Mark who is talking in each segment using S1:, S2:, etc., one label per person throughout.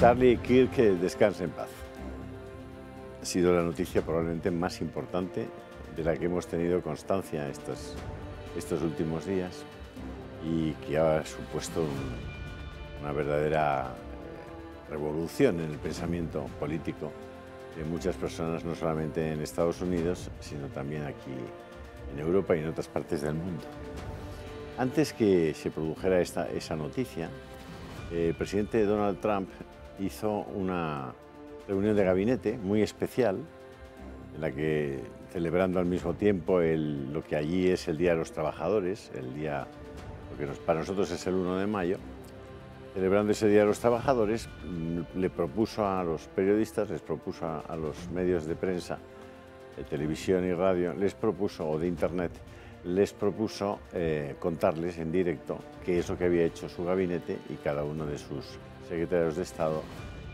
S1: Charlie Kirk descansa en paz. Ha sido la noticia probablemente más importante de la que hemos tenido constancia estos últimos días y que ha supuesto una verdadera revolución en el pensamiento político de muchas personas, no solamente en Estados Unidos, sino también aquí en Europa y en otras partes del mundo. Antes que se produjera esa noticia, el presidente Donald Trump hizo una reunión de gabinete muy especial, en la que, celebrando al mismo tiempo lo que allí es el Día de los Trabajadores, lo que para nosotros es el 1 de mayo, celebrando ese Día de los Trabajadores, le propuso a los periodistas, les propuso a los medios de prensa, de televisión y radio, o de internet, les propuso contarles en directo qué es lo que había hecho su gabinete y cada uno de sus secretarios de Estado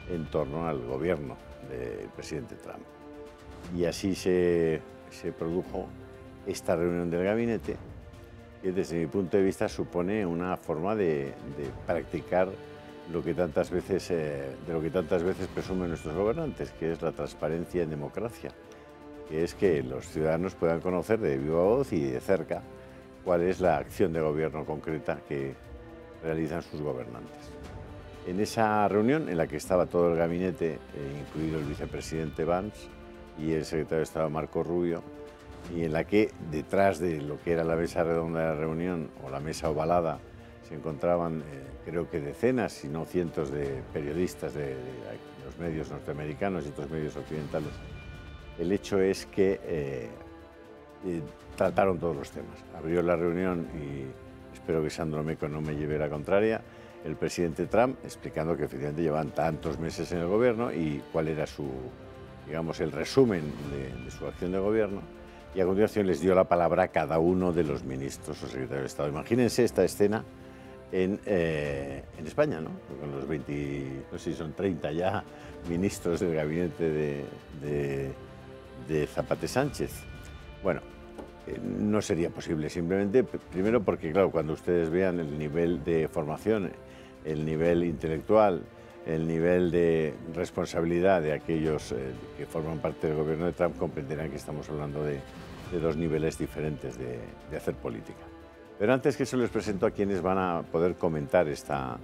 S1: en torno al gobierno del presidente Trump. Y así se produjo esta reunión del gabinete, que desde mi punto de vista supone una forma de practicar de lo que tantas veces presumen nuestros gobernantes, que es la transparencia en democracia, que es que los ciudadanos puedan conocer de viva voz y de cerca cuál es la acción de gobierno concreta que realizan sus gobernantes. En esa reunión, en la que estaba todo el gabinete, incluido el vicepresidente Vance y el secretario de Estado Marco Rubio, y en la que detrás de lo que era la mesa redonda de la reunión o la mesa ovalada se encontraban creo que decenas, si no cientos de periodistas de los medios norteamericanos y otros medios occidentales, el hecho es que trataron todos los temas. Abrió la reunión, y espero que Sandro Meco no me lleve la contraria, el presidente Trump explicando que efectivamente llevan tantos meses en el gobierno y cuál era el resumen de su acción de gobierno, y a continuación les dio la palabra a cada uno de los ministros o secretarios de Estado. Imagínense esta escena en España, ¿no? Con los 20, no sé si son 30 ya ministros del gabinete de Zapatero Sánchez. Bueno, no sería posible, simplemente, primero porque, claro, cuando ustedes vean el nivel de formación, el nivel intelectual, el nivel de responsabilidad de aquellos que forman parte del gobierno de Trump, comprenderán que estamos hablando de dos niveles diferentes de hacer política. Pero antes que se les presento a quienes van a poder comentar esta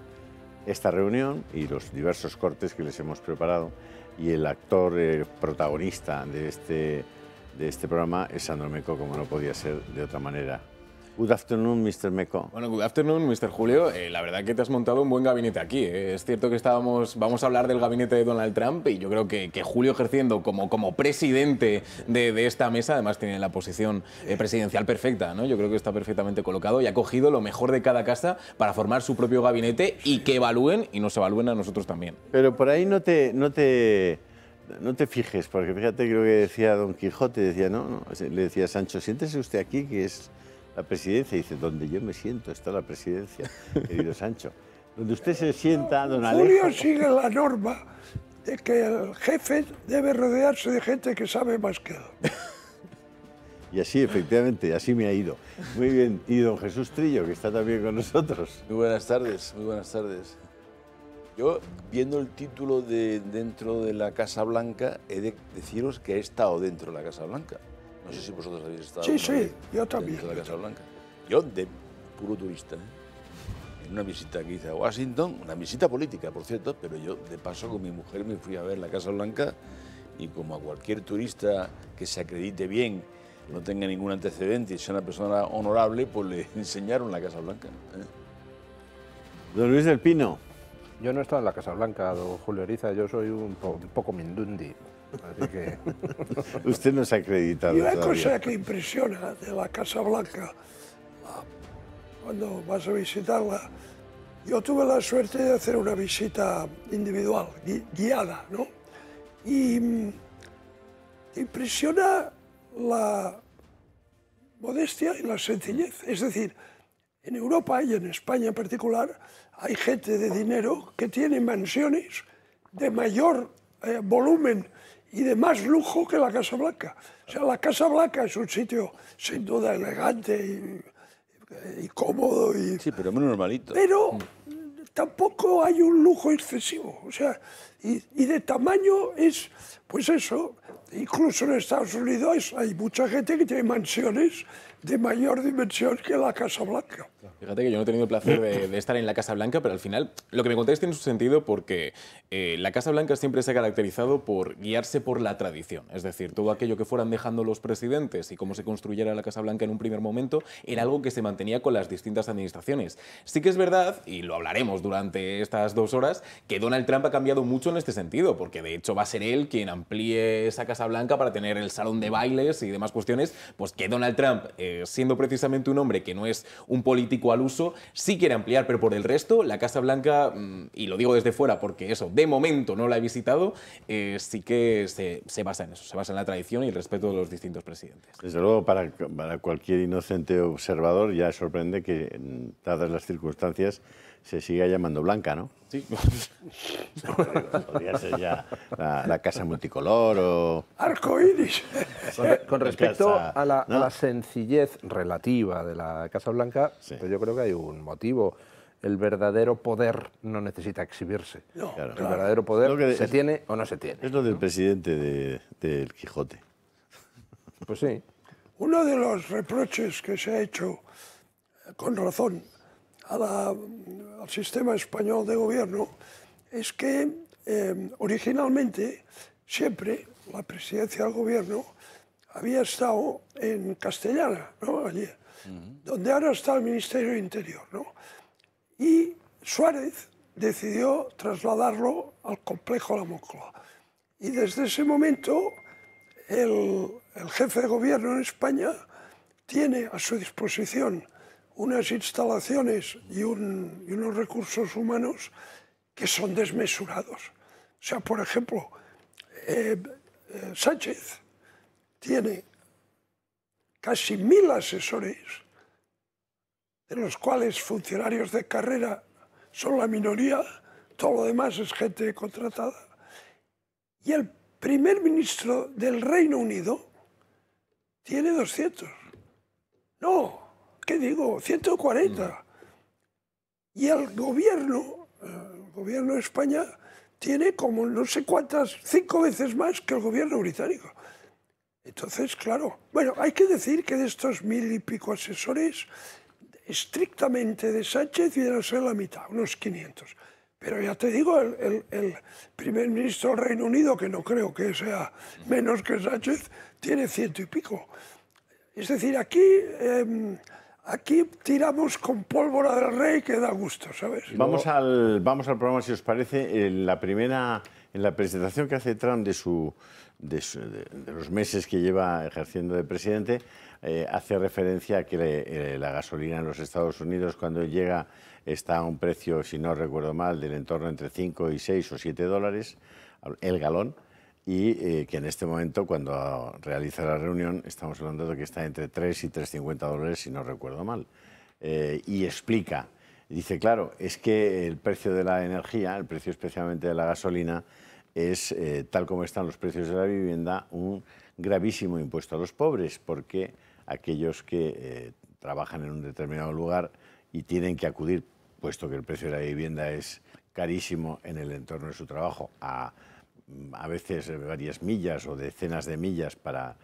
S1: reunión y los diversos cortes que les hemos preparado, y el actor protagonista de este programa es Sandro Meco, como no podía ser de otra manera. Good afternoon, Mr. Meco.
S2: Bueno, good afternoon, Mr. Julio. La verdad que te has montado un buen gabinete aquí. Es cierto que vamos a hablar del gabinete de Donald Trump, y yo creo que Julio, ejerciendo como presidente de esta mesa, además tiene la posición presidencial perfecta, ¿no? Yo creo que está perfectamente colocado y ha cogido lo mejor de cada casa para formar su propio gabinete y que evalúen y nos evalúen a nosotros también.
S1: Pero por ahí no te fijes, porque fíjate, creo que decía Don Quijote, le decía a Sancho, siéntese usted aquí, que es la presidencia. Y dice, donde yo me siento está la presidencia, querido Sancho. Donde usted se sienta, don Alejo.
S3: Julio sigue la norma de que el jefe debe rodearse de gente que sabe más que él.
S1: Y así, efectivamente, así me ha ido. Muy bien. Y don Jesús Trillo, que está también con nosotros.
S4: Muy buenas tardes, muy buenas tardes. Yo, viendo el título de Dentro de la Casa Blanca, he de deciros que he estado dentro de la Casa Blanca. No sé si vosotros habéis estado.
S3: Sí, yo también.
S4: Dentro de la Casa Blanca. Yo, de puro turista, en una visita que hice a Washington, una visita política, por cierto, pero yo, de paso, con mi mujer me fui a ver la Casa Blanca, y como a cualquier turista que se acredite bien, no tenga ningún antecedente y sea una persona honorable, pues le enseñaron la Casa Blanca.
S1: Don Luis del Pino.
S5: Yo no he estado en la Casa Blanca, don Julio Eriza, yo soy un poco mindundi. Así que...
S1: Usted no se ha acreditado.
S3: Y una
S1: todavía.
S3: cosa que impresiona de la Casa Blanca, cuando vas a visitarla, yo tuve la suerte de hacer una visita individual, guiada, ¿no? Y impresiona la modestia y la sencillez. Es decir, en Europa y en España en particular, hay gente de dinero que tiene mansiones de mayor volumen y de más lujo que la Casa Blanca. O sea, la Casa Blanca es un sitio sin duda elegante y cómodo.
S4: Sí, pero muy normalito.
S3: Pero tampoco hay un lujo excesivo. O sea, y de tamaño es, pues eso, incluso en Estados Unidos hay mucha gente que tiene mansiones de mayor dimensión que la Casa Blanca.
S2: Fíjate que yo no he tenido el placer de estar en la Casa Blanca, pero al final lo que me contáis tiene su sentido porque la Casa Blanca siempre se ha caracterizado por guiarse por la tradición. Es decir, todo aquello que fueran dejando los presidentes y cómo se construyera la Casa Blanca en un primer momento era algo que se mantenía con las distintas administraciones. Sí que es verdad, y lo hablaremos durante estas 2 horas, que Donald Trump ha cambiado mucho en este sentido, porque de hecho va a ser él quien amplíe esa Casa Blanca para tener el salón de bailes y demás cuestiones, pues que Donald Trump, siendo precisamente un hombre que no es un político al uso, sí quiere ampliar, pero por el resto, la Casa Blanca, y lo digo desde fuera porque eso, de momento no la he visitado, sí que se basa en eso, se basa en la tradición y el respeto de los distintos presidentes.
S1: Desde luego, para cualquier inocente observador ya sorprende que, dadas las circunstancias, se siga llamando Blanca, ¿no?
S2: Sí.
S1: Podría ser ya la casa multicolor o...
S3: Arcoíris.
S5: Con respecto
S1: casa,
S5: a la
S1: ¿no?
S5: sencillez relativa de la Casa Blanca,
S1: Sí.
S5: pues yo creo que hay un motivo. El verdadero poder no necesita exhibirse.
S3: No,
S1: Claro.
S5: El verdadero poder
S1: Lo que
S5: se tiene o no se tiene.
S1: Es lo del presidente del Quijote.
S5: Pues sí.
S3: Uno de los reproches que se ha hecho, con razón, al sistema español de gobierno es que originalmente siempre la presidencia del gobierno había estado en Castellana, ¿no? Allí, donde ahora está el Ministerio del Interior, ¿no? Y Suárez decidió trasladarlo al complejo La Moncloa. Y desde ese momento el jefe de gobierno en España tiene a su disposición unas instalaciones y unos recursos humanos que son desmesurados. O sea, por ejemplo, Sánchez tiene casi 1000 asesores, de los cuales funcionarios de carrera son la minoría, todo lo demás es gente contratada. Y el primer ministro del Reino Unido tiene 200. No, ¿qué digo? 140. Y el gobierno de España tiene como no sé cuántas, 5 veces más que el gobierno británico. Entonces, claro, bueno, hay que decir que de estos 1000 y pico asesores, estrictamente de Sánchez viene a ser la mitad, unos 500. Pero ya te digo, el primer ministro del Reino Unido, que no creo que sea menos que Sánchez, tiene 100 y pico. Es decir, aquí tiramos con pólvora del rey que da gusto, ¿sabes?
S1: Vamos al programa, si os parece. En la presentación que hace Trump de los meses que lleva ejerciendo de presidente, hace referencia a que la gasolina en los Estados Unidos, cuando llega, está a un precio, si no recuerdo mal, del entorno entre 5 y 6 o 7 dólares el galón, y que en este momento, cuando realiza la reunión, estamos hablando de que está entre 3 y 3,50 dólares, si no recuerdo mal. Y explica, dice, claro, es que el precio de la energía, el precio especialmente de la gasolina, es, tal como están los precios de la vivienda, un gravísimo impuesto a los pobres, porque aquellos que trabajan en un determinado lugar y tienen que acudir, puesto que el precio de la vivienda es carísimo en el entorno de su trabajo, a veces varias millas o decenas de millas para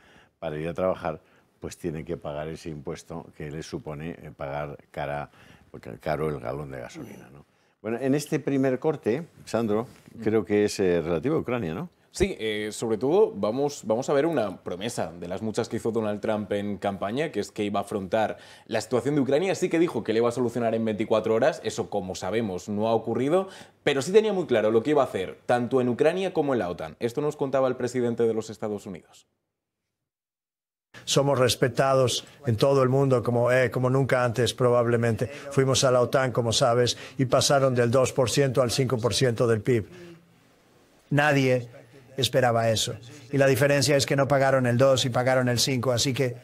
S1: ir a trabajar, pues tienen que pagar ese impuesto que les supone pagar caro el galón de gasolina, ¿no? Bueno, en este primer corte, Sandro, creo que es relativo a Ucrania, ¿no?
S2: Sí, sobre todo vamos a ver una promesa de las muchas que hizo Donald Trump en campaña, que es que iba a afrontar la situación de Ucrania. Sí que dijo que le iba a solucionar en 24 horas, eso como sabemos no ha ocurrido, pero sí tenía muy claro lo que iba a hacer, tanto en Ucrania como en la OTAN. Esto nos contaba el presidente de los Estados Unidos.
S6: Somos respetados en todo el mundo como nunca antes probablemente. Fuimos a la OTAN, como sabes, y pasaron del 2% al 5% del PIB. Nadie esperaba eso. Y la diferencia es que no pagaron el 2 y pagaron el 5. Así que,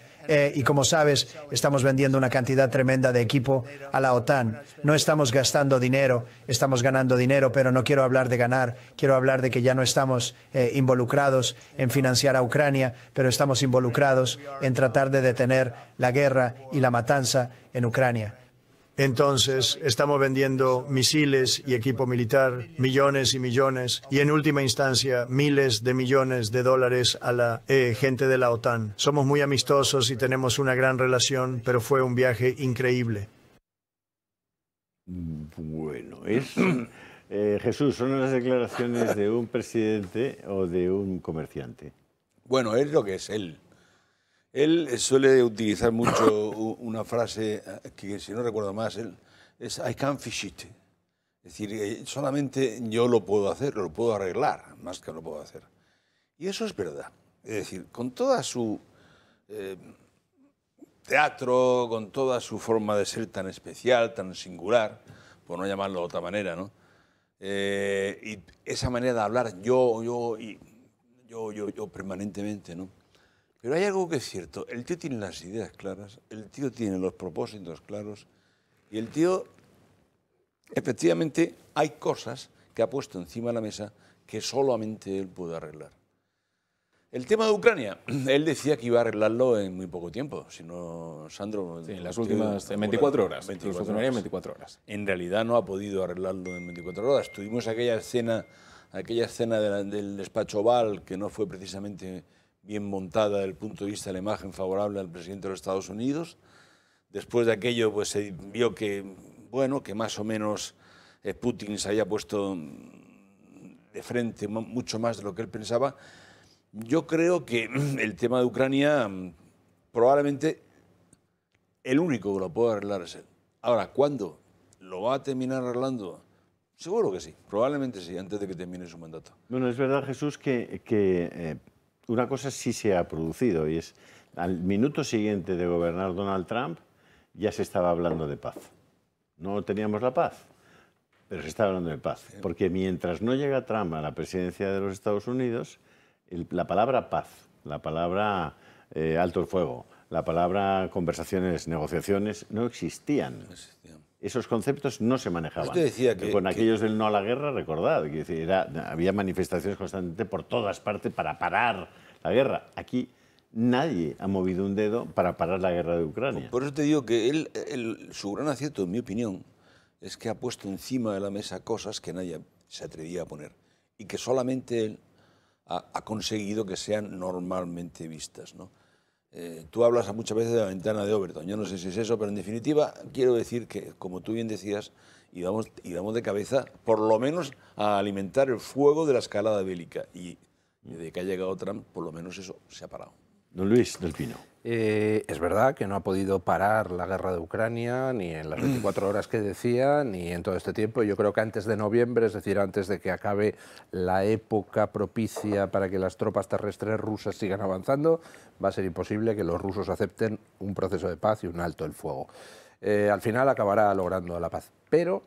S6: y como sabes, estamos vendiendo una cantidad tremenda de equipo a la OTAN. No estamos gastando dinero, estamos ganando dinero, pero no quiero hablar de ganar. Quiero hablar de que ya no estamos involucrados en financiar a Ucrania, pero estamos involucrados en tratar de detener la guerra y la matanza en Ucrania. Entonces, estamos vendiendo misiles y equipo militar, millones y millones, y en última instancia, miles de millones de dólares a la gente de la OTAN. Somos muy amistosos y tenemos una gran relación, pero fue un viaje increíble.
S1: Bueno, Jesús, ¿son las declaraciones de un presidente o de un comerciante?
S4: Bueno, es lo que es él. Él suele utilizar mucho una frase que, si no recuerdo más, es I can fix it. Es decir, solamente yo lo puedo hacer, lo puedo arreglar, más que lo puedo hacer. Y eso es verdad. Es decir, con toda su teatro, con toda su forma de ser tan especial, tan singular, por no llamarlo de otra manera, ¿no? Y esa manera de hablar yo permanentemente, ¿no? Pero hay algo que es cierto, el tío tiene las ideas claras, el tío tiene los propósitos claros y el tío, efectivamente, hay cosas que ha puesto encima de la mesa que solamente él puede arreglar. El tema de Ucrania, él decía que iba a arreglarlo en muy poco tiempo, si no, Sandro...
S2: Sí, en las últimas 24 horas. 24 horas.
S4: En realidad no ha podido arreglarlo en 24 horas. Tuvimos aquella escena del despacho Oval, que no fue precisamente bien montada desde el punto de vista de la imagen favorable al presidente de los Estados Unidos. Después de aquello, pues se vio que, bueno, que más o menos Putin se había puesto de frente mucho más de lo que él pensaba. Yo creo que el tema de Ucrania, probablemente el único que lo puede arreglar es él. Ahora, ¿cuándo lo va a terminar arreglando? Seguro que sí, probablemente sí, antes de que termine su mandato.
S1: Bueno, es verdad, Jesús, que una cosa sí se ha producido, y es al minuto siguiente de gobernar Donald Trump ya se estaba hablando de paz. No teníamos la paz, pero se estaba hablando de paz. Porque mientras no llega Trump a la presidencia de los Estados Unidos, la palabra paz, la palabra alto el fuego, la palabra conversaciones, negociaciones, no existían. Esos conceptos no se manejaban.
S4: Usted decía
S1: con aquellos del no a la guerra, recordad, que había manifestaciones constantemente por todas partes para parar la guerra. Aquí nadie ha movido un dedo para parar la guerra de Ucrania.
S4: Por eso te digo que su gran acierto, en mi opinión, es que ha puesto encima de la mesa cosas que nadie se atrevía a poner y que solamente él ha conseguido que sean normalmente vistas, ¿no? Tú hablas muchas veces de la ventana de Overton. Yo no sé si es eso, pero en definitiva quiero decir que, como tú bien decías, íbamos de cabeza, por lo menos, a alimentar el fuego de la escalada bélica. Y desde que ha llegado Trump, por lo menos eso se ha parado.
S1: Don Luis del Pino.
S5: Es verdad que no ha podido parar la guerra de Ucrania, ni en las 24 horas que decía, ni en todo este tiempo. Yo creo que antes de noviembre, es decir, antes de que acabe la época propicia para que las tropas terrestres rusas sigan avanzando, va a ser imposible que los rusos acepten un proceso de paz y un alto el fuego. Al final acabará logrando la paz, pero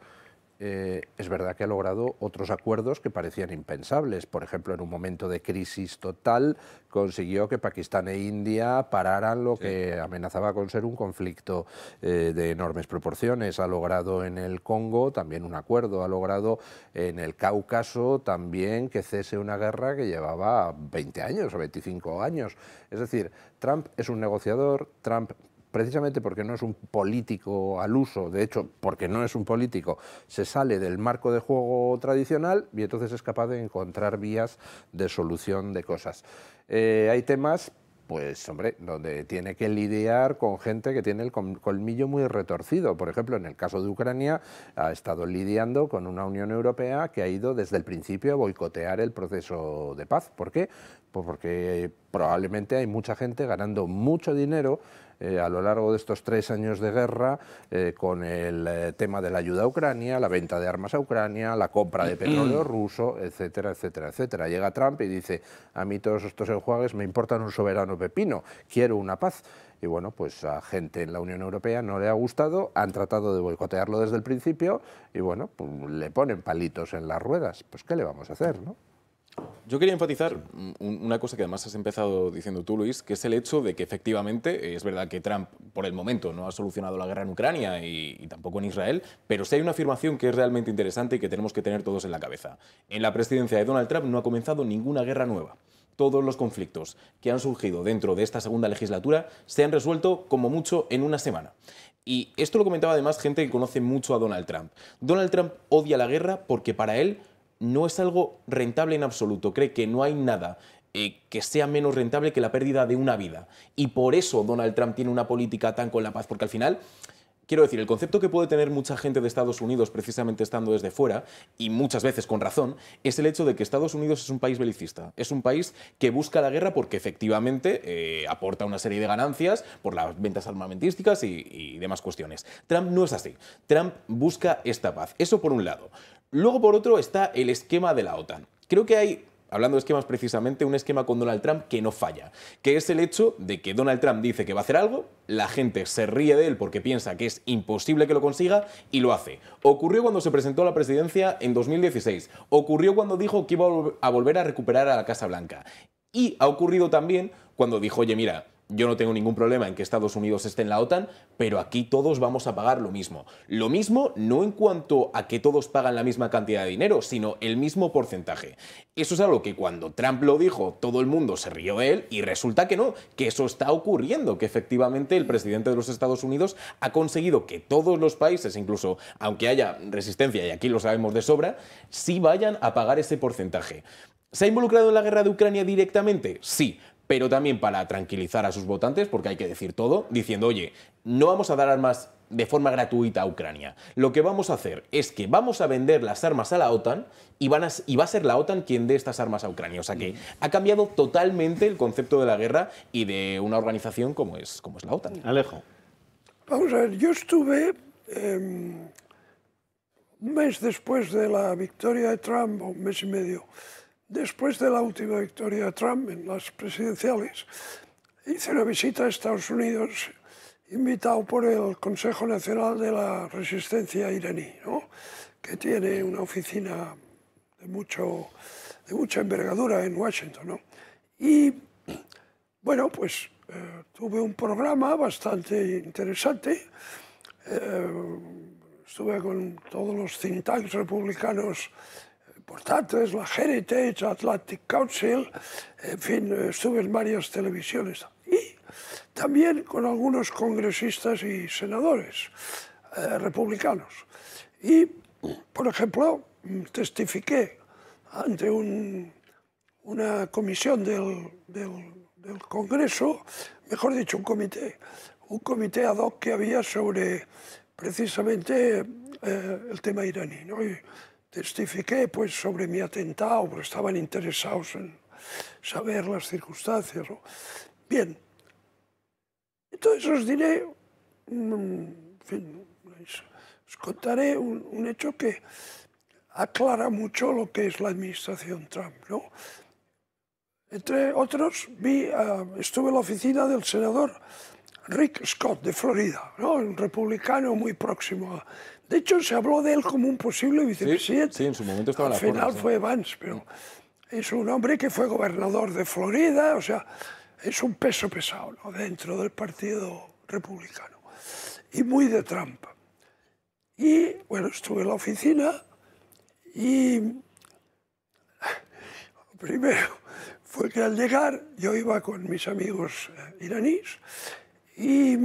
S5: es verdad que ha logrado otros acuerdos que parecían impensables. Por ejemplo, en un momento de crisis total, consiguió que Pakistán e India pararan lo que amenazaba con ser un conflicto de enormes proporciones. Ha logrado en el Congo también un acuerdo, ha logrado en el Cáucaso también que cese una guerra que llevaba 20 años o 25 años. Es decir, Trump es un negociador, Trump, precisamente porque no es un político al uso, de hecho, porque no es un político, se sale del marco de juego tradicional y entonces es capaz de encontrar vías de solución de cosas. Hay temas, pues, hombre, donde tiene que lidiar con gente que tiene el colmillo muy retorcido. Por ejemplo, en el caso de Ucrania, ha estado lidiando con una Unión Europea que ha ido desde el principio a boicotear el proceso de paz. ¿Por qué? Pues porque probablemente hay mucha gente ganando mucho dinero a lo largo de estos 3 años de guerra con el tema de la ayuda a Ucrania, la venta de armas a Ucrania, la compra de petróleo ruso, etcétera, etcétera, etcétera. Llega Trump y dice, a mí todos estos enjuagues me importan un soberano pepino, quiero una paz. Y bueno, pues a gente en la Unión Europea no le ha gustado, han tratado de boicotearlo desde el principio y bueno, pues le ponen palitos en las ruedas. Pues ¿qué le vamos a hacer, no?
S2: Yo quería enfatizar una cosa que además has empezado diciendo tú, Luis, que es el hecho de que efectivamente es verdad que Trump por el momento no ha solucionado la guerra en Ucrania y tampoco en Israel, pero sí hay una afirmación que es realmente interesante y que tenemos que tener todos en la cabeza. En la presidencia de Donald Trump no ha comenzado ninguna guerra nueva. todos los conflictos que han surgido dentro de esta segunda legislatura se han resuelto como mucho en una semana. Y esto lo comentaba además gente que conoce mucho a Donald Trump. Donald Trump odia la guerra porque para él no es algo rentable en absoluto. Cree que no hay nada que sea menos rentable que la pérdida de una vida. Y por eso Donald Trump tiene una política tan con la paz, porque al final... Quiero decir, el concepto que puede tener mucha gente de Estados Unidos, precisamente estando desde fuera, y muchas veces con razón, es el hecho de que Estados Unidos es un país belicista. Es un país que busca la guerra porque efectivamente aporta una serie de ganancias por las ventas armamentísticas y demás cuestiones. Trump no es así. Trump busca esta paz. Eso por un lado. Luego, por otro, está el esquema de la OTAN. Creo que hay... Hablando de esquemas precisamente, un esquema con Donald Trump que no falla, que es el hecho de que Donald Trump dice que va a hacer algo, la gente se ríe de él porque piensa que es imposible que lo consiga y lo hace. Ocurrió cuando se presentó a la presidencia en 2016, ocurrió cuando dijo que iba a volver a recuperar a la Casa Blanca y ha ocurrido también cuando dijo, oye, mira, yo no tengo ningún problema en que Estados Unidos esté en la OTAN, pero aquí todos vamos a pagar lo mismo. Lo mismo no en cuanto a que todos pagan la misma cantidad de dinero, sino el mismo porcentaje. Eso es algo que cuando Trump lo dijo, todo el mundo se rió de él y resulta que no, que eso está ocurriendo, que efectivamente el presidente de los Estados Unidos ha conseguido que todos los países, incluso aunque haya resistencia, y aquí lo sabemos de sobra, sí vayan a pagar ese porcentaje. ¿Se ha involucrado en la guerra de Ucrania directamente? Sí. Pero también para tranquilizar a sus votantes, porque hay que decir todo, diciendo, oye, no vamos a dar armas de forma gratuita a Ucrania. Lo que vamos a hacer es que vamos a vender las armas a la OTAN y va a ser la OTAN quien dé estas armas a Ucrania. O sea que ha cambiado totalmente el concepto de la guerra y de una organización como es la OTAN.
S1: Alejo.
S3: Vamos a ver, yo estuve un mes después de la victoria de Trump, o un mes y medio, después de la última victoria de Trump en las presidenciales, hice una visita a Estados Unidos, invitado por el Consejo Nacional de la Resistencia iraní, ¿no? Que tiene una oficina de mucha envergadura en Washington, ¿no? Y, bueno, pues tuve un programa bastante interesante. Estuve con todos los think tanks republicanos importantes, la Heritage, Atlantic Council, en fin, estuve en varias televisiones. Y también con algunos congresistas y senadores republicanos. Y, por ejemplo, testifiqué ante una comisión del Congreso, mejor dicho, un comité ad hoc que había sobre precisamente el tema iraní, ¿no? Y testifiqué pues, sobre mi atentado, porque estaban interesados en saber las circunstancias, ¿no? Bien, entonces os diré, en fin, os contaré un hecho que aclara mucho lo que es la administración Trump, ¿no? Entre otros, estuve en la oficina del senador Rick Scott, de Florida, ¿no? Un republicano muy próximo a... De hecho, se habló de él como un posible vicepresidente.
S2: Sí, en su momento estaba en la
S3: Al final
S2: forma,
S3: fue Vance, pero es un hombre que fue gobernador de Florida, o sea, es un peso pesado, ¿no? Dentro del Partido Republicano. Y muy de Trump. Y, bueno, estuve en la oficina y... Primero fue que al llegar yo iba con mis amigos iraníes y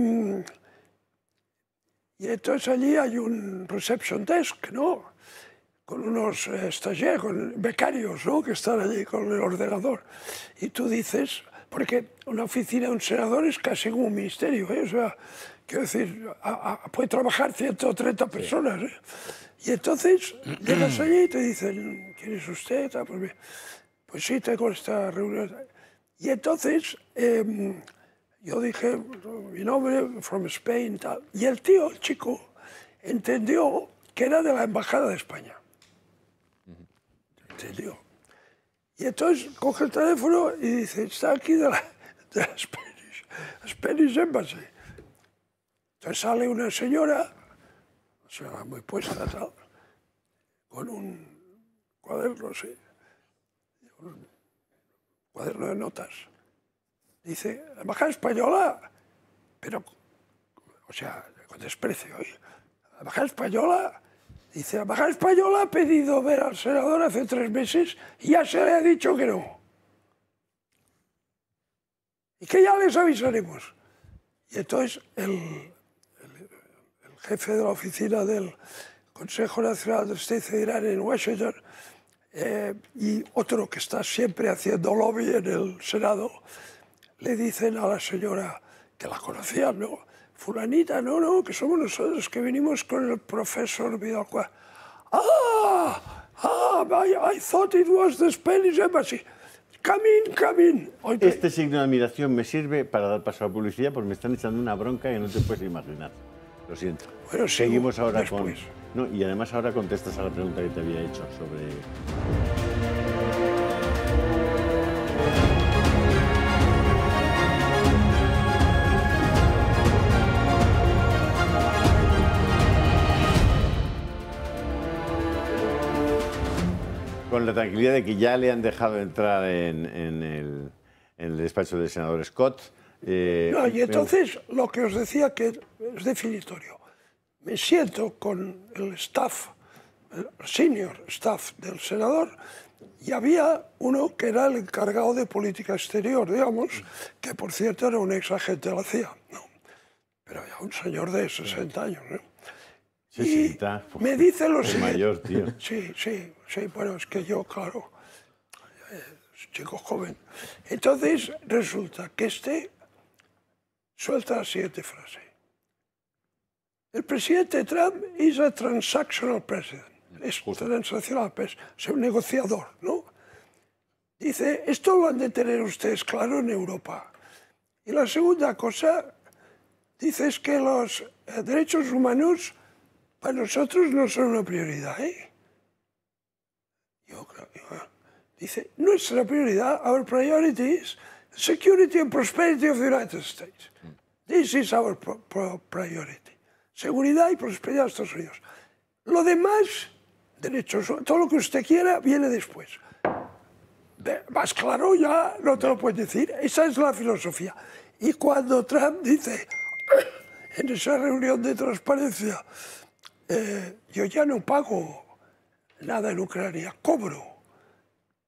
S3: entonces allí hay un reception desk, ¿no? Con unos stagiaires, con becarios, ¿no? Que están allí con el ordenador. Y tú dices, porque una oficina de un senador es casi como un ministerio, ¿eh? O sea, quiero decir, puede trabajar 130 personas, ¿eh? Y entonces llegas allí y te dicen, ¿quién es usted? Pues sí, tengo esta reunión. Y entonces yo dije, mi nombre, from Spain, tal. Y el chico, entendió que era de la Embajada de España. Entendió. Y entonces coge el teléfono y dice, está aquí de la Spanish Embassy. Entonces sale una señora muy puesta, tal, con un cuaderno, sí, un cuaderno de notas. Dice, la Embajada Española, pero, o sea, con desprecio, ¿eh? La Embajada Española, dice, la Embajada Española ha pedido ver al senador hace 3 meses y ya se le ha dicho que no. y que ya les avisaremos. Y entonces el jefe de la oficina del Consejo Nacional de Defensa de Irán en Washington y otro que está siempre haciendo lobby en el Senado, le dicen a la señora, que la conocían, ¿no? Fulanita, no, que somos nosotros que vinimos con el profesor Vidal. I thought it was the Spanish Embassy. Come in.
S1: Este signo de admiración me sirve para dar paso a la publicidad porque me están echando una bronca que no te puedes imaginar. Lo siento.
S3: Bueno,
S1: seguimos ahora
S3: después.
S1: No, y además ahora contestas a la pregunta que te había hecho sobre... Con la tranquilidad de que ya le han dejado entrar en el despacho del senador Scott.
S3: No, y entonces lo que os decía que es definitorio. Me siento con el staff, el senior staff del senador, y había uno que era el encargado de política exterior, digamos, que por cierto era un ex agente de la CIA, ¿no? Pero ya un señor de 60 años, ¿no? Y me dice lo siguiente.
S1: Mayor, tío.
S3: Sí, bueno, es que yo, claro, chico joven. Entonces resulta que suelta la siguiente frase. El presidente Trump es un transactional president. Es transaccional, es un negociador, ¿no? Dice, esto lo han de tener ustedes claro en Europa. Y la segunda cosa, dice es que los derechos humanos para nosotros no son una prioridad, ¿eh? Dice, nuestra prioridad, our priority is security and prosperity of the United States. This is our priority. Seguridad y prosperidad de Estados Unidos. Lo demás, derechos, todo lo que usted quiera, viene después. Más claro ya no te lo puedes decir. Esa es la filosofía. Y cuando Trump dice, en esa reunión de transparencia, yo ya no pago nada en Ucrania, cobro.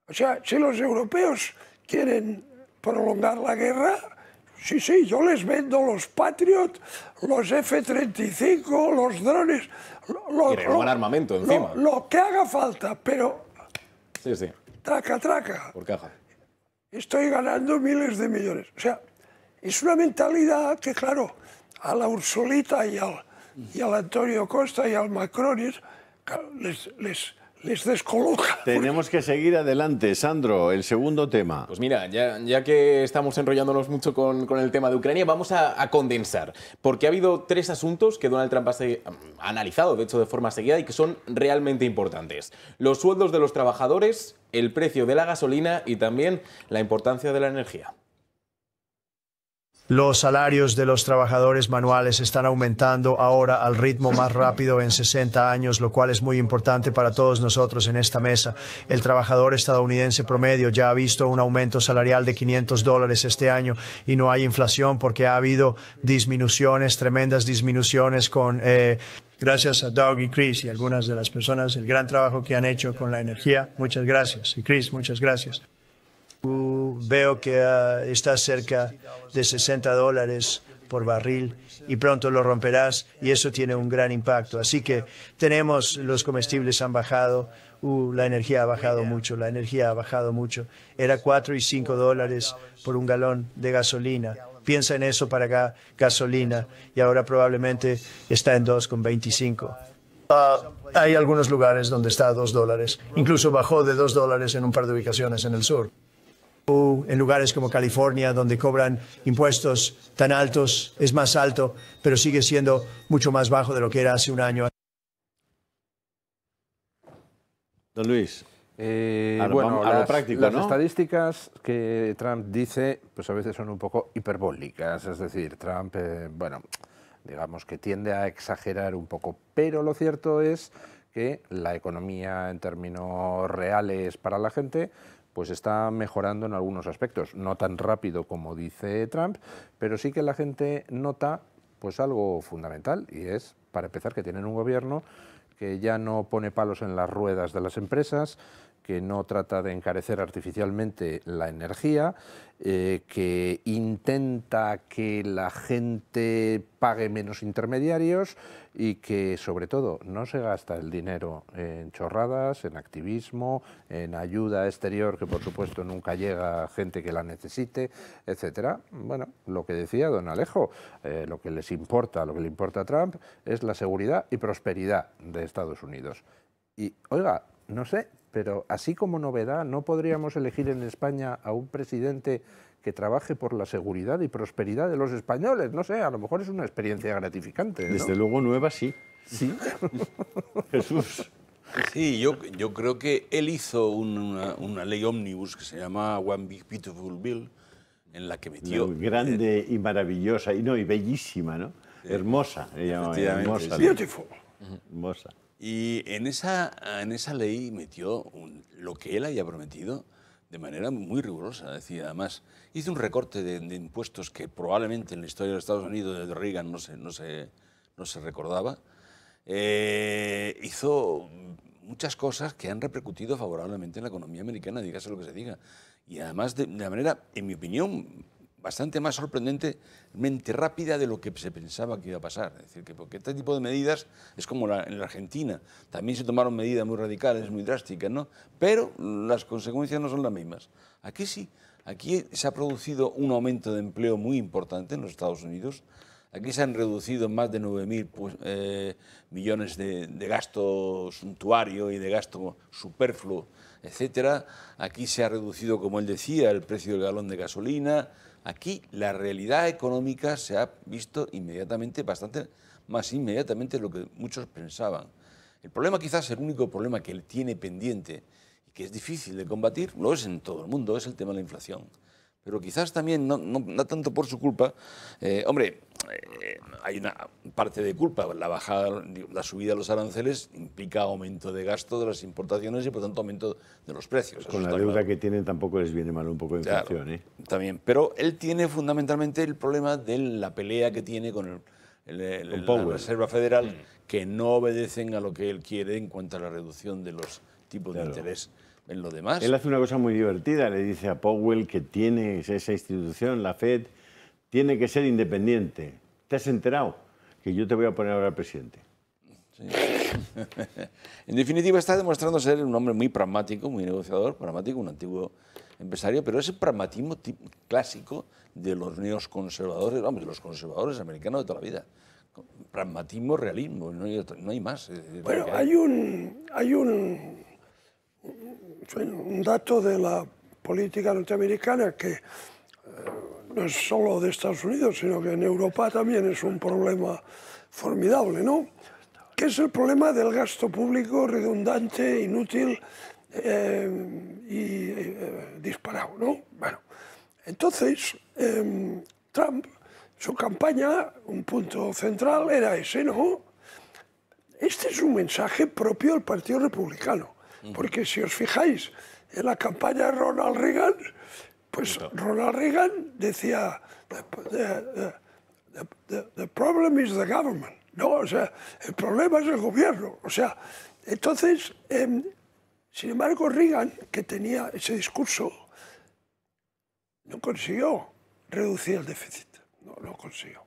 S3: O sea, si los europeos quieren prolongar la guerra, sí, yo les vendo los Patriot, los F-35, los drones...
S2: y renovar armamento encima.
S3: Lo que haga falta, pero...
S2: Sí.
S3: Traca.
S2: Por caja.
S3: Estoy ganando miles de millones. O sea, es una mentalidad que, claro, a la Ursulita y al Antonio Costa y al Macron les descoloca.
S1: Tenemos que seguir adelante. Sandro, el segundo tema.
S2: Pues mira, ya que estamos enrollándonos mucho con el tema de Ucrania, vamos a condensar, porque ha habido 3 asuntos que Donald Trump ha analizado, de hecho, de forma seguida y que son realmente importantes. Los sueldos de los trabajadores, el precio de la gasolina y también la importancia de la energía.
S6: Los salarios de los trabajadores manuales están aumentando ahora al ritmo más rápido en 60 años, lo cual es muy importante para todos nosotros en esta mesa. El trabajador estadounidense promedio ya ha visto un aumento salarial de $500 este año y no hay inflación porque ha habido disminuciones, tremendas disminuciones gracias a Doug y Chris y algunas de las personas, el gran trabajo que han hecho con la energía. Muchas gracias. Y Chris, muchas gracias. Veo que está cerca de $60 por barril y pronto lo romperás y eso tiene un gran impacto. Así que los comestibles han bajado, la energía ha bajado mucho, Era $4 y $5 por un galón de gasolina. Piensa en eso para gasolina y ahora probablemente está en $2,25. Hay algunos lugares donde está a $2, incluso bajó de $2 en un par de ubicaciones en el sur. En lugares como California, donde cobran impuestos tan altos, es más alto, pero sigue siendo mucho más bajo de lo que era hace un año.
S1: Don Luis,
S5: Bueno,
S1: a lo práctico,
S5: las
S1: ¿no?
S5: estadísticas que Trump dice, pues a veces son un poco hiperbólicas. Es decir, Trump, digamos que tiende a exagerar un poco, pero lo cierto es que la economía en términos reales para la gente pues está mejorando en algunos aspectos, no tan rápido como dice Trump, pero sí que la gente nota pues algo fundamental, y es, para empezar, que tienen un gobierno que ya no pone palos en las ruedas de las empresas, que no trata de encarecer artificialmente la energía, que intenta que la gente pague menos intermediarios y que, sobre todo, no se gasta el dinero en chorradas, en activismo, en ayuda exterior que, por supuesto, nunca llega a gente que la necesite, etcétera. Bueno, lo que decía don Alejo, lo que le importa a Trump es la seguridad y prosperidad de Estados Unidos. Y, oiga, no sé, pero así como novedad, ¿no podríamos elegir en España a un presidente que trabaje por la seguridad y prosperidad de los españoles? No sé, a lo mejor es una experiencia gratificante, ¿no?
S1: Desde luego nueva, sí. Sí. Jesús.
S4: Sí, yo creo que él hizo una ley ómnibus que se llama One Big Beautiful Bill, en la que metió...
S1: Grande y maravillosa, y bellísima, ¿no? Hermosa, hermosa.
S4: Sí.
S3: Beautiful.
S1: Hermosa.
S4: Y en esa ley metió lo que él había prometido de manera muy rigurosa. Es decir, además, hizo un recorte de impuestos que probablemente en la historia de Estados Unidos desde Reagan no se recordaba. Hizo muchas cosas que han repercutido favorablemente en la economía americana, dígase lo que se diga. Y además de manera, en mi opinión, bastante más sorprendentemente rápida de lo que se pensaba que iba a pasar. Es decir, que porque este tipo de medidas es como en la Argentina. También se tomaron medidas muy radicales, muy drásticas, ¿no? Pero las consecuencias no son las mismas. Aquí sí. Aquí se ha producido un aumento de empleo muy importante en los Estados Unidos. Aquí se han reducido más de 9.000 millones de gasto suntuario y de gasto superfluo, etcétera. Aquí se ha reducido, como él decía, el precio del galón de gasolina. Aquí la realidad económica se ha visto inmediatamente, bastante más inmediatamente de lo que muchos pensaban. El problema, quizás el único problema que él tiene pendiente y que es difícil de combatir, lo es en todo el mundo, es el tema de la inflación. Pero quizás también, no tanto por su culpa, hay una parte de culpa. La subida de los aranceles implica aumento de gasto de las importaciones y, por tanto, aumento de los precios.
S1: Con la deuda que tienen tampoco les viene mal un poco de inflación.
S4: Claro, también. Pero él tiene fundamentalmente el problema de la pelea que tiene con la Reserva Federal, que no obedecen a lo que él quiere en cuanto a la reducción de los tipos de interés. En lo demás.
S1: Él hace una cosa muy divertida, le dice a Powell que tiene esa institución, la Fed, tiene que ser independiente. ¿Te has enterado? Que yo te voy a poner ahora presidente.
S4: Sí. En definitiva, está demostrando ser un hombre muy pragmático, muy negociador, pragmático, un antiguo empresario, pero ese pragmatismo clásico de los neoconservadores, vamos, de los conservadores americanos de toda la vida. Pragmatismo, realismo, no hay más.
S3: Bueno, hay un dato de la política norteamericana que no es solo de Estados Unidos, sino que en Europa también es un problema formidable, ¿no? Que es el problema del gasto público redundante, inútil y disparado, ¿no? Bueno, entonces Trump, su campaña, un punto central era ese, ¿no? Este es un mensaje propio del Partido Republicano. Porque si os fijáis en la campaña de Ronald Reagan, pues Ronald Reagan decía, the problem is the government, ¿no? O sea, el problema es el gobierno. O sea, entonces, sin embargo, Reagan, que tenía ese discurso, no consiguió reducir el déficit, no consiguió.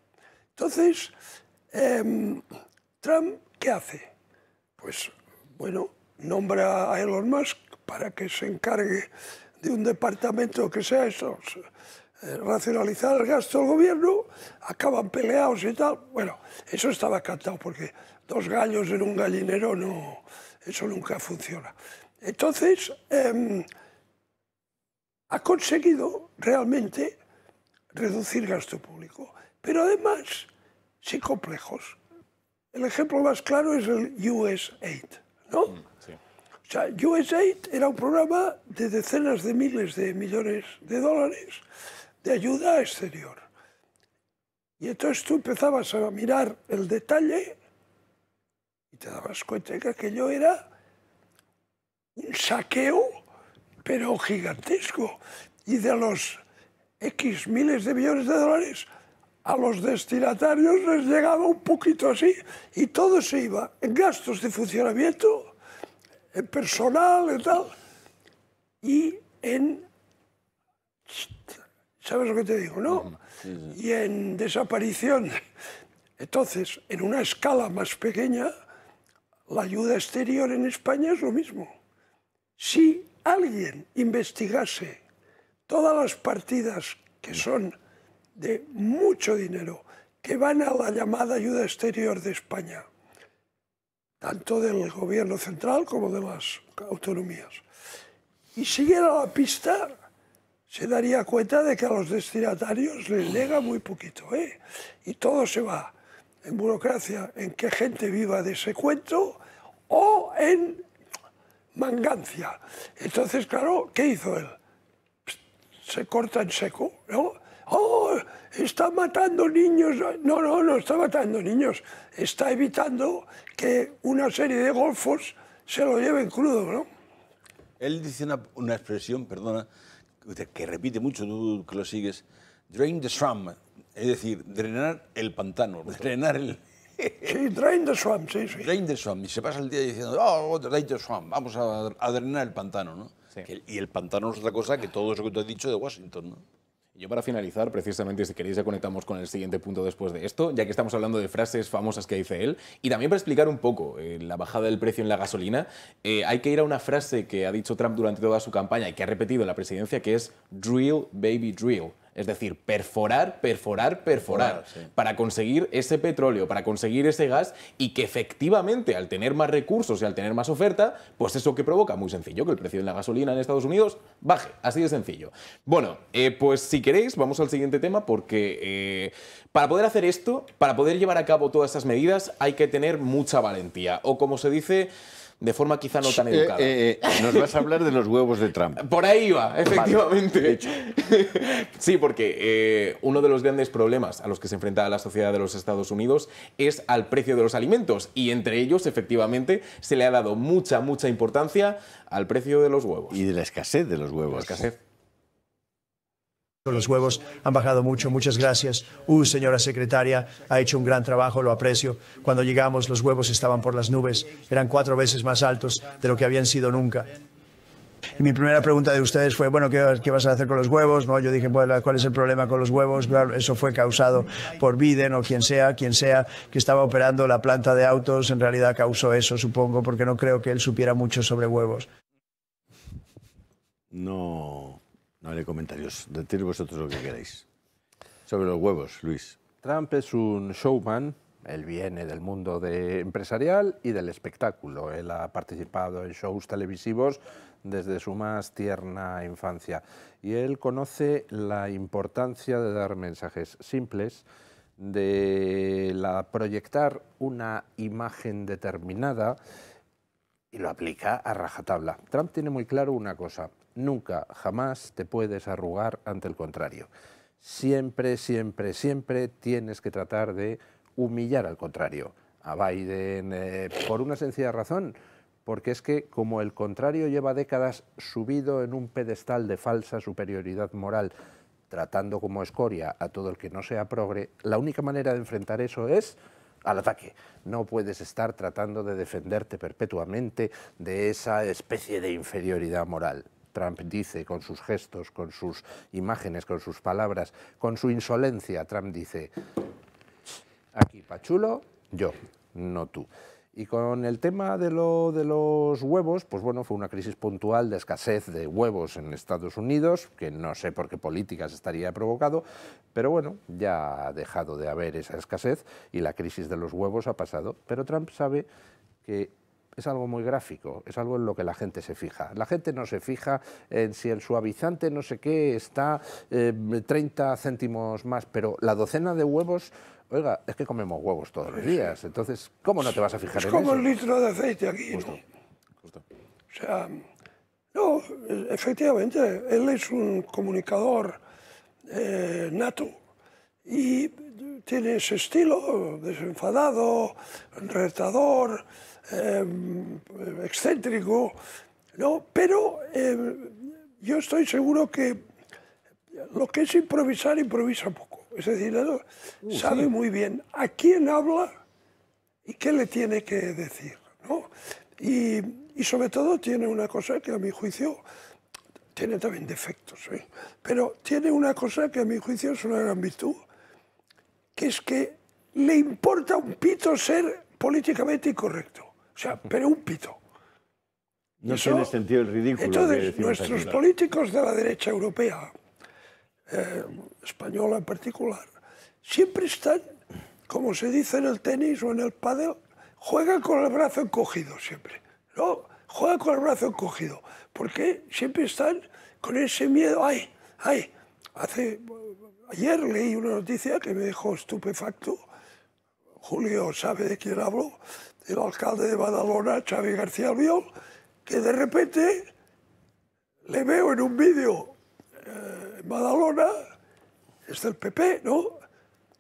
S3: Entonces, Trump, ¿qué hace? Pues, bueno, nombra a Elon Musk para que se encargue de un departamento que sea eso, racionalizar el gasto del gobierno, acaban peleados y tal. Bueno, eso estaba cantado porque dos gallos en un gallinero, no, eso nunca funciona. Entonces, ha conseguido realmente reducir gasto público, pero además, sin complejos. El ejemplo más claro es el USAID, ¿no?
S2: Sí.
S3: O sea, USAID era un programa de decenas de miles de millones de dólares de ayuda exterior. Y entonces tú empezabas a mirar el detalle y te dabas cuenta de que aquello era un saqueo, pero gigantesco. Y de los X miles de millones de dólares, a los destinatarios les llegaba un poquito así y todo se iba en gastos de funcionamiento, en personal y tal. y en... ¿Sabes lo que te digo, no? Y en desaparición. Entonces, en una escala más pequeña, la ayuda exterior en España es lo mismo. Si alguien investigase todas las partidas que son de mucho dinero, que van a la llamada ayuda exterior de España, tanto del gobierno central como de las autonomías, y siguiera la pista, se daría cuenta de que a los destinatarios les llega muy poquito, ¿eh? Y todo se va en burocracia, en que gente viva de ese cuento o en mangancia. Entonces, claro, ¿qué hizo él? Se corta en seco, ¿no? ¡Oh, está matando niños! No, no, no está matando niños. Está evitando que una serie de golfos se lo lleven crudo, ¿no?
S4: Él dice una expresión, perdona, que repite mucho, tú que lo sigues, drain the swamp, es decir, drenar el pantano, drenar el...
S3: Sí, drain the swamp, sí, sí.
S4: Drain the swamp, y se pasa el día diciendo, oh, drain the swamp, vamos a drenar el pantano, ¿no?
S2: Sí.
S4: Y el pantano es otra cosa que todo eso que tú has dicho de Washington, ¿no?
S2: Yo para finalizar, precisamente, si queréis ya conectamos con el siguiente punto después de esto, ya que estamos hablando de frases famosas que dice él, y también para explicar un poco la bajada del precio en la gasolina, hay que ir a una frase que ha dicho Trump durante toda su campaña y que ha repetido en la presidencia, que es drill, baby, drill. Es decir, perforar, perforar, perforar,
S4: sí.
S2: para conseguir ese petróleo, para conseguir ese gas y que efectivamente al tener más recursos y al tener más oferta, pues eso que provoca, muy sencillo, que el precio de la gasolina en Estados Unidos baje, así de sencillo. Bueno, pues si queréis vamos al siguiente tema porque para poder hacer esto, para poder llevar a cabo todas estas medidas hay que tener mucha valentía o como se dice... de forma quizá no tan educada.
S1: Nos vas a hablar de los huevos de Trump.
S2: Por ahí va, efectivamente.
S1: Vale,
S2: sí, porque uno de los grandes problemas a los que se enfrenta la sociedad de los Estados Unidos es al precio de los alimentos y entre ellos, efectivamente, se le ha dado mucha, mucha importancia al precio de los huevos.
S1: Y de la escasez de los huevos.
S2: La escasez.
S6: Los huevos han bajado mucho, muchas gracias. Señora secretaria, ha hecho un gran trabajo, lo aprecio. Cuando llegamos los huevos estaban por las nubes, eran 4 veces más altos de lo que habían sido nunca. Y mi primera pregunta de ustedes fue, bueno, ¿qué vas a hacer con los huevos? ¿No? Yo dije, bueno, ¿cuál es el problema con los huevos? Claro, eso fue causado por Biden o quien sea que estaba operando la planta de autos, en realidad causó eso, supongo, porque no creo que él supiera mucho sobre huevos.
S1: No haré comentarios. Decid vosotros lo que queráis. Sobre los huevos, Luis.
S5: Trump es un showman. Él viene del mundo empresarial y del espectáculo. Él ha participado en shows televisivos desde su más tierna infancia. Y él conoce la importancia de dar mensajes simples, de proyectar una imagen determinada y lo aplica a rajatabla. Trump tiene muy claro una cosa: nunca, jamás te puedes arrugar ante el contrario. Siempre, siempre, siempre tienes que tratar de humillar al contrario. A Biden, por una sencilla razón, porque es que como el contrario lleva décadas subido en un pedestal de falsa superioridad moral, tratando como escoria a todo el que no sea progre, la única manera de enfrentar eso es al ataque. No puedes estar tratando de defenderte perpetuamente de esa especie de inferioridad moral. Trump dice con sus gestos, con sus imágenes, con sus palabras, con su insolencia, Trump dice, aquí pachulo, yo, no tú. Y con el tema de los huevos, pues bueno, fue una crisis puntual de escasez de huevos en Estados Unidos, que no sé por qué políticas estaría provocado, pero bueno, ya ha dejado de haber esa escasez y la crisis de los huevos ha pasado. Pero Trump sabe que es algo muy gráfico, es algo en lo que la gente se fija. La gente no se fija en si el suavizante no sé qué está 30 céntimos más, pero la docena de huevos... Oiga, es que comemos huevos todos los días, entonces, ¿cómo no te vas a fijar en eso?
S3: Es como el litro de aceite aquí, ¿no?
S2: Justo.
S3: O sea, no, efectivamente, él es un comunicador nato y tiene ese estilo desenfadado, retador, excéntrico, ¿no? Pero yo estoy seguro que lo que es improvisar, improvisa poco. Es decir, él sabe muy bien a quién habla y qué le tiene que decir, ¿no? Y sobre todo tiene una cosa que a mi juicio tiene también defectos, ¿eh? Pero tiene una cosa que a mi juicio es una gran virtud, que es que le importa un pito ser políticamente incorrecto. O sea, pero un pito.
S1: No tiene sentido el ridículo.
S3: Entonces, nuestros políticos de la derecha europea, española en particular, siempre están, como se dice en el tenis o en el pádel, juegan con el brazo encogido siempre, ¿no? Juegan con el brazo encogido, porque siempre están con ese miedo. Ayer leí una noticia que me dejó estupefacto. Julio sabe de quién hablo, el alcalde de Badalona, Xavi García Albiol, que de repente le veo en un vídeo en Badalona, es del PP, ¿no?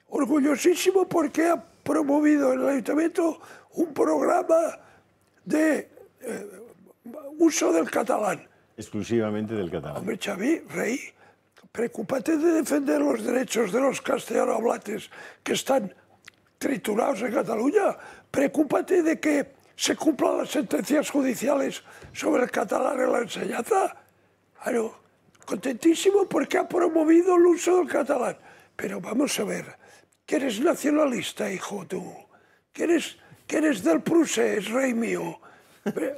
S3: Orgullosísimo porque ha promovido en el ayuntamiento un programa de uso del catalán.
S1: Exclusivamente del catalán.
S3: Hombre, Xavi, rey, preocúpate de defender los derechos de los castellanohablantes que están triturados en Cataluña. Preocúpate de que se cumplan las sentencias judiciales sobre el catalán en la enseñanza. Claro, contentísimo porque ha promovido el uso del catalán. Pero vamos a ver, que eres nacionalista, hijo, tú. Que eres del Prusés, rey mío.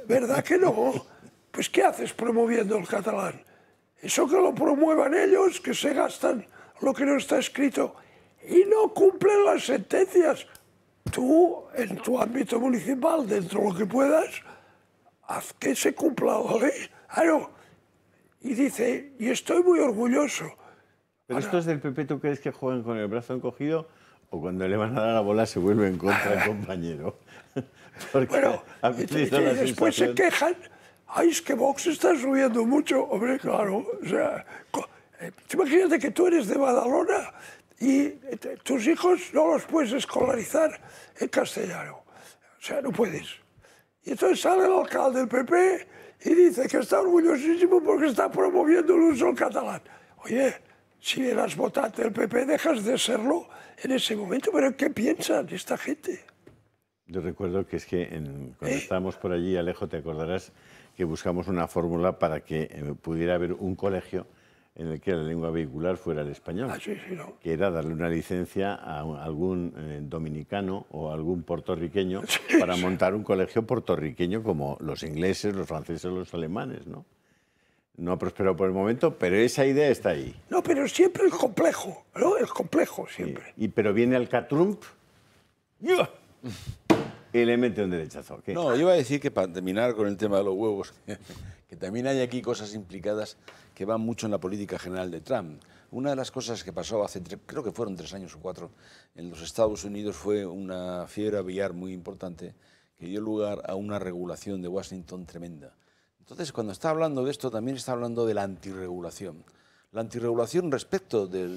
S3: ¿Verdad que no? Pues ¿qué haces promoviendo el catalán? Eso que lo promuevan ellos, que se gastan lo que no está escrito y no cumplen las sentencias. Tú, en tu ámbito municipal, dentro de lo que puedas, haz que se cumpla la ley. Claro. Y dice, y estoy muy orgulloso.
S1: ¿Pero estos del PP tú crees que juegan con el brazo encogido o cuando le van a dar la bola se vuelven contra el compañero? Porque
S3: bueno, y después se quejan. Ay, es que Vox está subiendo mucho. Hombre, claro. O sea, imagínate que tú eres de Badalona y tus hijos no los puedes escolarizar en castellano. O sea, no puedes. Y entonces sale el alcalde del PP y dice que está orgullosísimo porque está promoviendo el uso del catalán. Oye, si eras votante del PP, dejas de serlo en ese momento. ¿Pero qué piensan esta gente?
S1: Yo recuerdo que es que cuando estábamos por allí, Alejo, te acordarás que buscamos una fórmula para que pudiera haber un colegio en el que la lengua vehicular fuera el español,
S3: ¿no?
S1: Que era darle una licencia a algún dominicano o algún puertorriqueño para montar un colegio puertorriqueño como los ingleses, los franceses, los alemanes, ¿no? No ha prosperado por el momento, pero esa idea está ahí.
S3: No, pero siempre el complejo, ¿no? El complejo siempre.
S1: Sí. Pero viene el Catrump y le mete un derechazo. ¿Qué?
S4: No, yo iba a decir que para terminar con el tema de los huevos, que también hay aquí cosas implicadas que van mucho en la política general de Trump. Una de las cosas que pasó hace, creo que fueron 3 años o 4, en los Estados Unidos fue una fiebre aviar muy importante que dio lugar a una regulación de Washington tremenda. Entonces, cuando está hablando de esto, también está hablando de la antirregulación. La antirregulación respecto de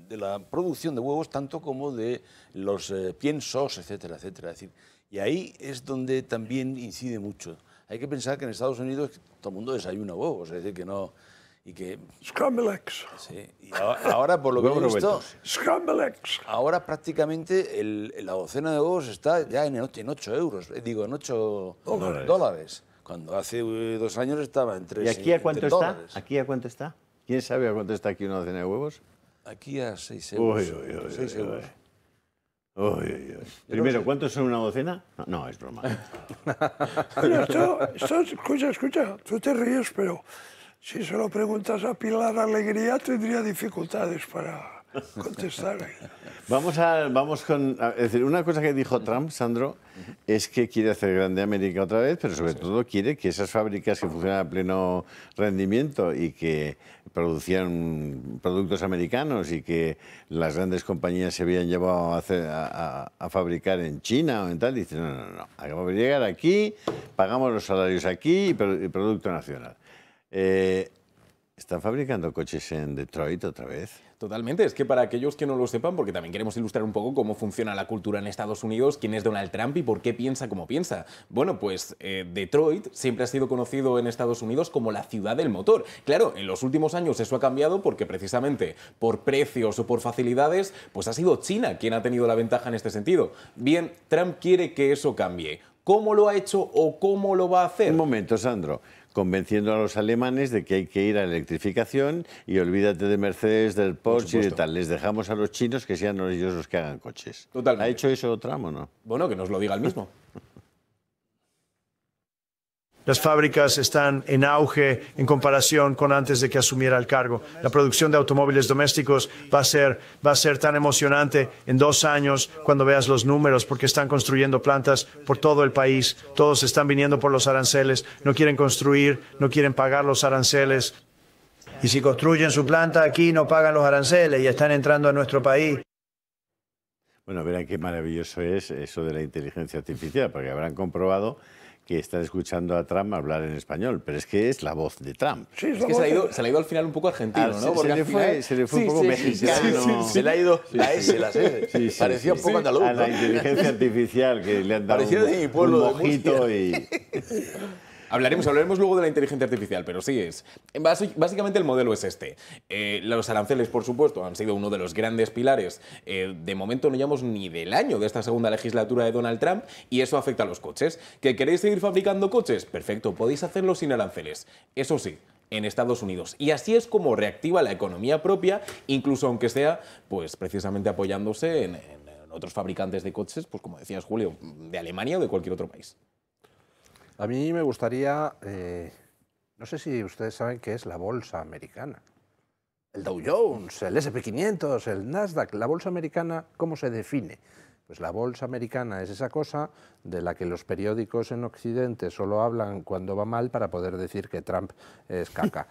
S4: la producción de huevos, tanto como de los piensos, etcétera, etcétera. Es decir, y ahí es donde también incide mucho. Hay que pensar que en Estados Unidos todo el mundo desayuna huevos, es decir, que no... Y que,
S3: Scramble eggs.
S4: Sí, y ahora, por lo que he visto,
S3: Scramble eggs.
S4: Ahora prácticamente la docena de huevos está ya en 8 euros, digo, en 8 dólares. Cuando hace 2 años estaba en 3
S1: ¿Y aquí a cuánto está?
S4: dólares.
S1: ¿Aquí a cuánto está? ¿Quién sabe a cuánto está aquí una docena de huevos?
S4: Aquí a 6 euros. 6 euros.
S1: Primero, ¿cuántos son una docena? No, es broma.
S3: Bueno, escucha, tú te ríes, pero si se lo preguntas a Pilar Alegría tendría dificultades para contestar.
S1: Vamos con... Es decir, una cosa que dijo Trump, Sandro, es que quiere hacer grande América otra vez, pero sobre todo quiere que esas fábricas que funcionan a pleno rendimiento y que producían productos americanos y que las grandes compañías se habían llevado a fabricar en China o en tal, dice, no. Acabamos de llegar aquí, pagamos los salarios aquí y producto nacional. ¿Están fabricando coches en Detroit otra vez?
S2: Totalmente, es que para aquellos que no lo sepan, porque también queremos ilustrar un poco cómo funciona la cultura en Estados Unidos, quién es Donald Trump y por qué piensa como piensa. Bueno, pues Detroit siempre ha sido conocido en Estados Unidos como la ciudad del motor. Claro, en los últimos años eso ha cambiado porque precisamente por precios o por facilidades, pues ha sido China quien ha tenido la ventaja en este sentido. Bien, Trump quiere que eso cambie. ¿Cómo lo ha hecho o cómo lo va a hacer?
S1: Un momento, Sandro. convenciendo a los alemanes de que hay que ir a la electrificación y olvídate de Mercedes, del Porsche y de tal. Les dejamos a los chinos que sean ellos los que hagan coches.
S2: Totalmente.
S1: ¿Ha hecho eso Trump o no?
S2: Bueno, que nos lo diga él mismo.
S6: Las fábricas están en auge en comparación con antes de que asumiera el cargo. La producción de automóviles domésticos va a ser tan emocionante en 2 años cuando veas los números, porque están construyendo plantas por todo el país. Todos están viniendo por los aranceles. No quieren construir, no quieren pagar los aranceles. Y si construyen su planta aquí, no pagan los aranceles y están entrando a nuestro país.
S1: Bueno, verán qué maravilloso es eso de la inteligencia artificial, porque habrán comprobado que están escuchando a Trump hablar en español, pero es que es la voz de Trump.
S3: Sí,
S2: Es que se le ha ido al final un poco argentino, ¿no? Porque
S1: se le fue un poco mexicano.
S4: Se le ha ido la S, la S. Parecía un poco andaluz.
S1: A la inteligencia artificial que le han dado
S4: Parecía de mi pueblo,
S1: un
S4: de
S1: mojito
S4: Murcia.
S1: y...
S2: Hablaremos luego de la inteligencia artificial, pero sí es. Básicamente el modelo es este. Los aranceles, por supuesto, han sido uno de los grandes pilares. De momento no llevamos ni del año de esta segunda legislatura de Donald Trump y eso afecta a los coches. ¿Que queréis seguir fabricando coches? Perfecto, podéis hacerlo sin aranceles. Eso sí, en Estados Unidos. Y así es como reactiva la economía propia, incluso aunque sea, pues precisamente apoyándose en otros fabricantes de coches, pues como decías, Julio, de Alemania o de cualquier otro país.
S5: A mí me gustaría, no sé si ustedes saben qué es la bolsa americana. El Dow Jones, el S&P 500, el Nasdaq, la bolsa americana, ¿cómo se define? Pues la bolsa americana es esa cosa de la que los periódicos en Occidente solo hablan cuando va mal para poder decir que Trump es caca.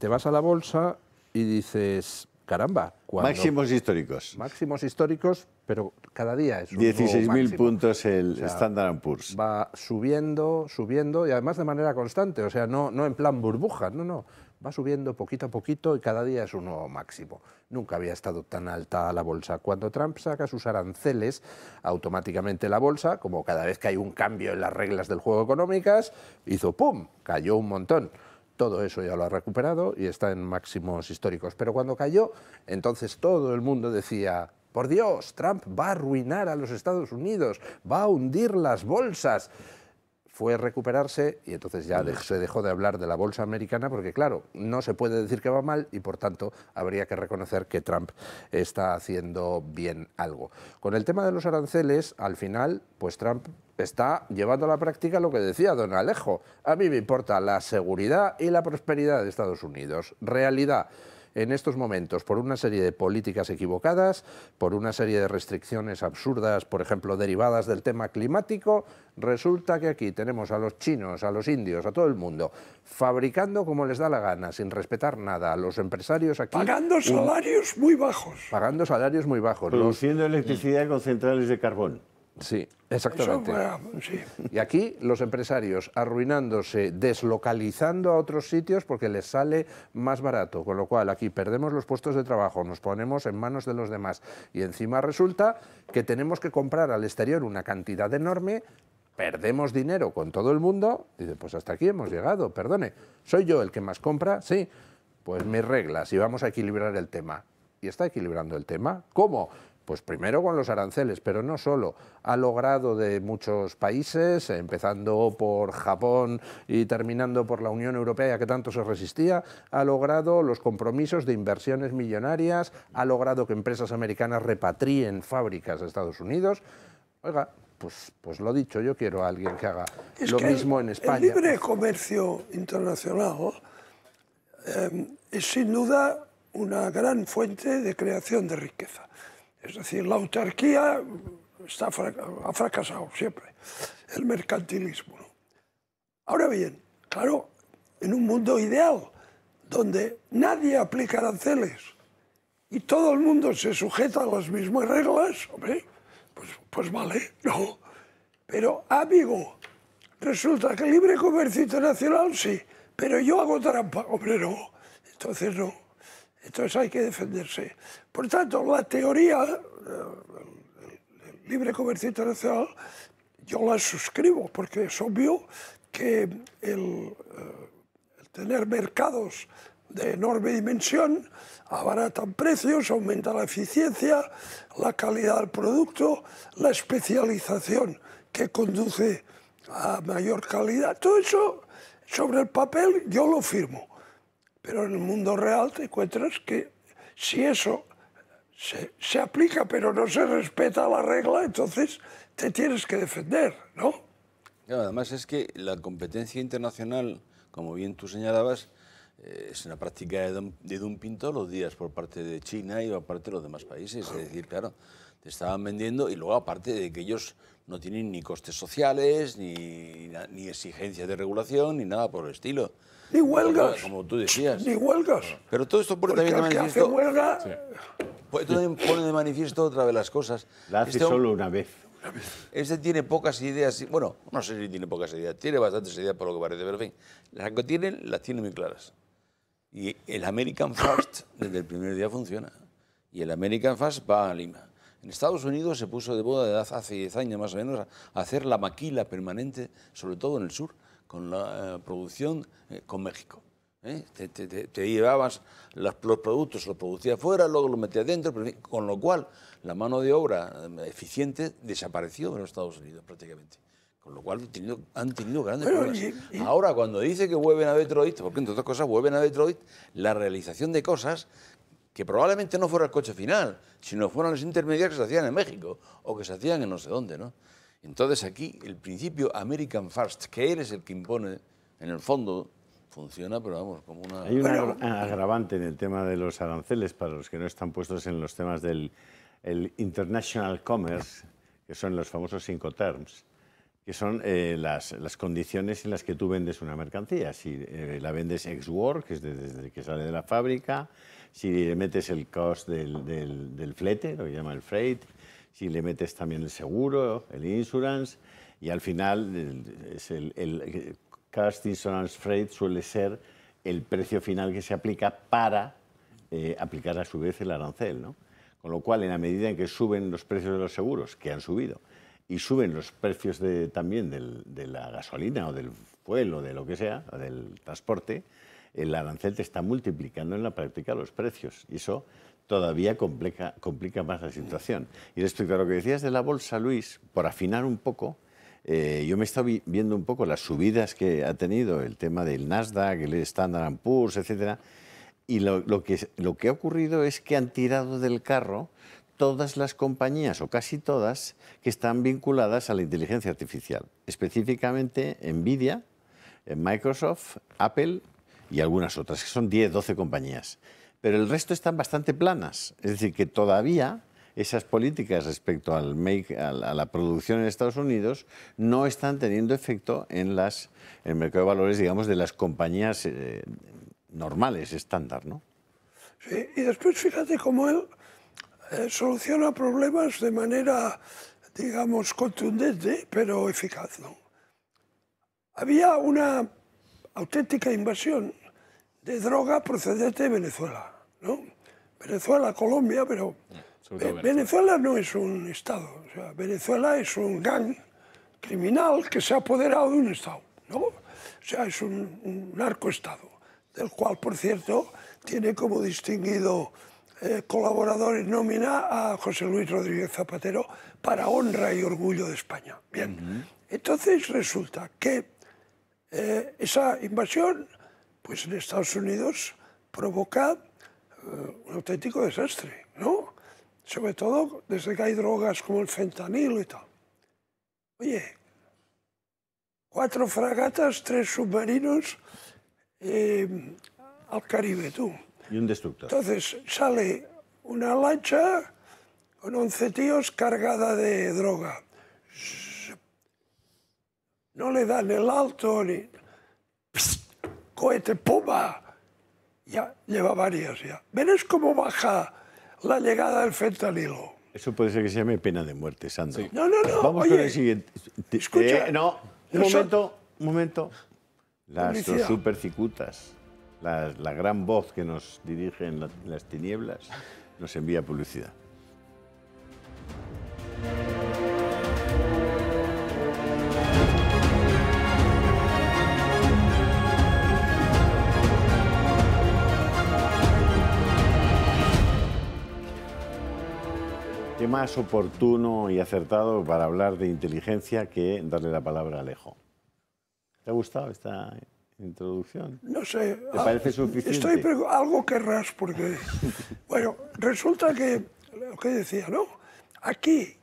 S5: Te vas a la bolsa y dices, caramba,
S1: Máximos históricos.
S5: máximos históricos, pero cada día es un
S1: 16.000 puntos el Standard & Poor's.
S5: Va subiendo, subiendo y además de manera constante, o sea, no en plan burbuja, no, va subiendo poquito a poquito y cada día es un nuevo máximo. Nunca había estado tan alta la bolsa. Cuando Trump saca sus aranceles, automáticamente la bolsa, como cada vez que hay un cambio en las reglas del juego económicas, hizo ¡pum!, cayó un montón. Todo eso ya lo ha recuperado y está en máximos históricos. Pero cuando cayó, entonces todo el mundo decía, por Dios, Trump va a arruinar a los Estados Unidos, va a hundir las bolsas. Fue recuperarse y entonces ya se dejó de hablar de la bolsa americana porque, claro, no se puede decir que va mal y, por tanto, habría que reconocer que Trump está haciendo bien algo. Con el tema de los aranceles, al final, pues Trump está llevando a la práctica lo que decía don Alejo. A mí me importa la seguridad y la prosperidad de Estados Unidos. Realidad. En estos momentos, por una serie de políticas equivocadas, por una serie de restricciones absurdas, por ejemplo, derivadas del tema climático, resulta que aquí tenemos a los chinos, a los indios, a todo el mundo, fabricando como les da la gana, sin respetar nada, a los empresarios aquí...
S3: Pagando salarios muy bajos.
S5: Pagando salarios muy bajos.
S1: Produciendo electricidad con centrales de carbón.
S5: Sí, exactamente.
S3: Sí.
S5: Y aquí los empresarios arruinándose, deslocalizando a otros sitios porque les sale más barato, con lo cual aquí perdemos los puestos de trabajo, nos ponemos en manos de los demás y encima resulta que tenemos que comprar al exterior una cantidad enorme, perdemos dinero con todo el mundo, dice, pues hasta aquí hemos llegado, perdone, ¿soy yo el que más compra? Sí, pues mis reglas y vamos a equilibrar el tema. ¿Y está equilibrando el tema? ¿Cómo? Pues primero con los aranceles, pero no solo. Ha logrado de muchos países, empezando por Japón y terminando por la Unión Europea, que tanto se resistía, ha logrado los compromisos de inversiones millonarias, ha logrado que empresas americanas repatrien fábricas a Estados Unidos. Oiga, pues lo dicho, yo quiero a alguien que haga lo mismo en España.
S3: El libre comercio internacional es sin duda una gran fuente de creación de riqueza. Es decir, la autarquía ha fracasado siempre, el mercantilismo, ¿no? Ahora bien, claro, en un mundo ideal, donde nadie aplica aranceles y todo el mundo se sujeta a las mismas reglas, hombre, pues vale, no. Pero, amigo, resulta que el libre comercio internacional sí, pero yo hago trampa, hombre, no, entonces no. Entonces hay que defenderse. Por tanto, la teoría del libre comercio internacional yo la suscribo, porque es obvio que el tener mercados de enorme dimensión abaratan precios, aumenta la eficiencia, la calidad del producto, la especialización que conduce a mayor calidad. Todo eso sobre el papel yo lo firmo, pero en el mundo real te encuentras que si eso se aplica pero no se respeta la regla, entonces te tienes que defender, ¿no?
S4: Claro, además es que la competencia internacional, como bien tú señalabas, es una práctica de dumping todos los días por parte de China y por parte de los demás países. Es decir, claro, te estaban vendiendo y luego aparte de que ellos no tienen ni costes sociales, ni exigencias de regulación, ni nada por el estilo.
S3: Ni huelgas.
S4: Como tú decías.
S3: Ni huelgas.
S4: Pero todo esto pone
S3: Porque
S4: también de
S3: el que hace
S4: manifiesto...
S3: huelga...
S4: También pone de manifiesto otra de las cosas.
S1: La hace solo una vez.
S4: Este tiene pocas ideas, bueno, no sé si tiene pocas ideas, tiene bastantes ideas por lo que parece, pero en fin, las que tienen, las tiene muy claras. Y el American First desde el primer día funciona. Y el American First va a Lima. En Estados Unidos se puso de moda hace 10 años más o menos a hacer la maquila permanente, sobre todo en el sur, con la producción con México. Te llevabas los productos, los producías fuera, luego los metías dentro, pero, con lo cual la mano de obra eficiente desapareció en los Estados Unidos prácticamente. Con lo cual han tenido grandes problemas. Ahora, cuando dice que vuelven a Detroit, porque entre otras cosas vuelven a Detroit, la realización de cosas que probablemente no fuera el coche final, sino fueran las intermedias que se hacían en México o que se hacían en no sé dónde, ¿no? Entonces aquí el principio American First, que él es el que impone, en el fondo, funciona, pero vamos, como una...
S1: Hay un agravante en el tema de los aranceles, para los que no están puestos en los temas del International Commerce, que son los famosos Incoterms, que son las condiciones en las que tú vendes una mercancía. Si la vendes ex-work, que es desde que sale de la fábrica, si le metes el cost del flete, lo que llama el freight, si le metes también el seguro, el insurance, y al final el cost insurance freight suele ser el precio final que se aplica para aplicar a su vez el arancel, ¿no? Con lo cual, en la medida en que suben los precios de los seguros, que han subido, y suben los precios también de la gasolina o del fuel o de lo que sea, o del transporte, el arancel te está multiplicando en la práctica los precios. Y eso todavía complica más la situación. Y respecto a lo que decías de la bolsa, Luis, por afinar un poco, yo me he estado viendo un poco las subidas que ha tenido el tema del Nasdaq, el Standard & Poor's, etcétera, y lo que ha ocurrido es que han tirado del carro todas las compañías, o casi todas, que están vinculadas a la inteligencia artificial. Específicamente Nvidia, Microsoft, Apple y algunas otras, que son 10, 12 compañías. Pero el resto están bastante planas. Es decir, que todavía esas políticas respecto a la producción en Estados Unidos no están teniendo efecto en el mercado de valores, digamos, de las compañías normales, estándar, ¿no?
S3: Sí, y después fíjate cómo él soluciona problemas de manera, digamos, contundente, pero eficaz, ¿no? Había una auténtica invasión de droga procedente de Venezuela, ¿no? Venezuela, Colombia, pero Venezuela no es un Estado. O sea, Venezuela es un gang criminal que se ha apoderado de un Estado, ¿no? O sea, es un narcoestado, del cual, por cierto, tiene como distinguido colaborador en nómina a José Luis Rodríguez Zapatero para honra y orgullo de España. Bien, entonces resulta que esa invasión, pues en Estados Unidos, provoca un auténtico desastre, ¿no? Sobre todo desde que hay drogas como el fentanilo y tal. Oye, 4 fragatas, 3 submarinos al Caribe, tú.
S1: Y un destructor.
S3: Entonces sale una lancha con 11 tíos cargada de droga. No le dan el alto ni... Cohete, ¡pumba! Ya lleva varias ya. ¿Verás cómo baja la llegada del fentanilo?
S1: Eso puede ser que se llame pena de muerte, Sandro.
S2: Sí.
S3: No, no, no.
S1: Vamos
S3: Oye,
S1: con el siguiente.
S3: escucha.
S1: No, un momento. Las
S3: Publicidad.
S1: supercicutas, la gran voz que nos dirige en las tinieblas, nos envía publicidad. ¿Qué más oportuno y acertado para hablar de inteligencia que darle la palabra a Alejo? ¿Te ha gustado esta introducción?
S3: No sé.
S1: ¿Te parece suficiente?
S3: Algo querrás, porque... Bueno, resulta que, lo que decía, ¿no? Aquí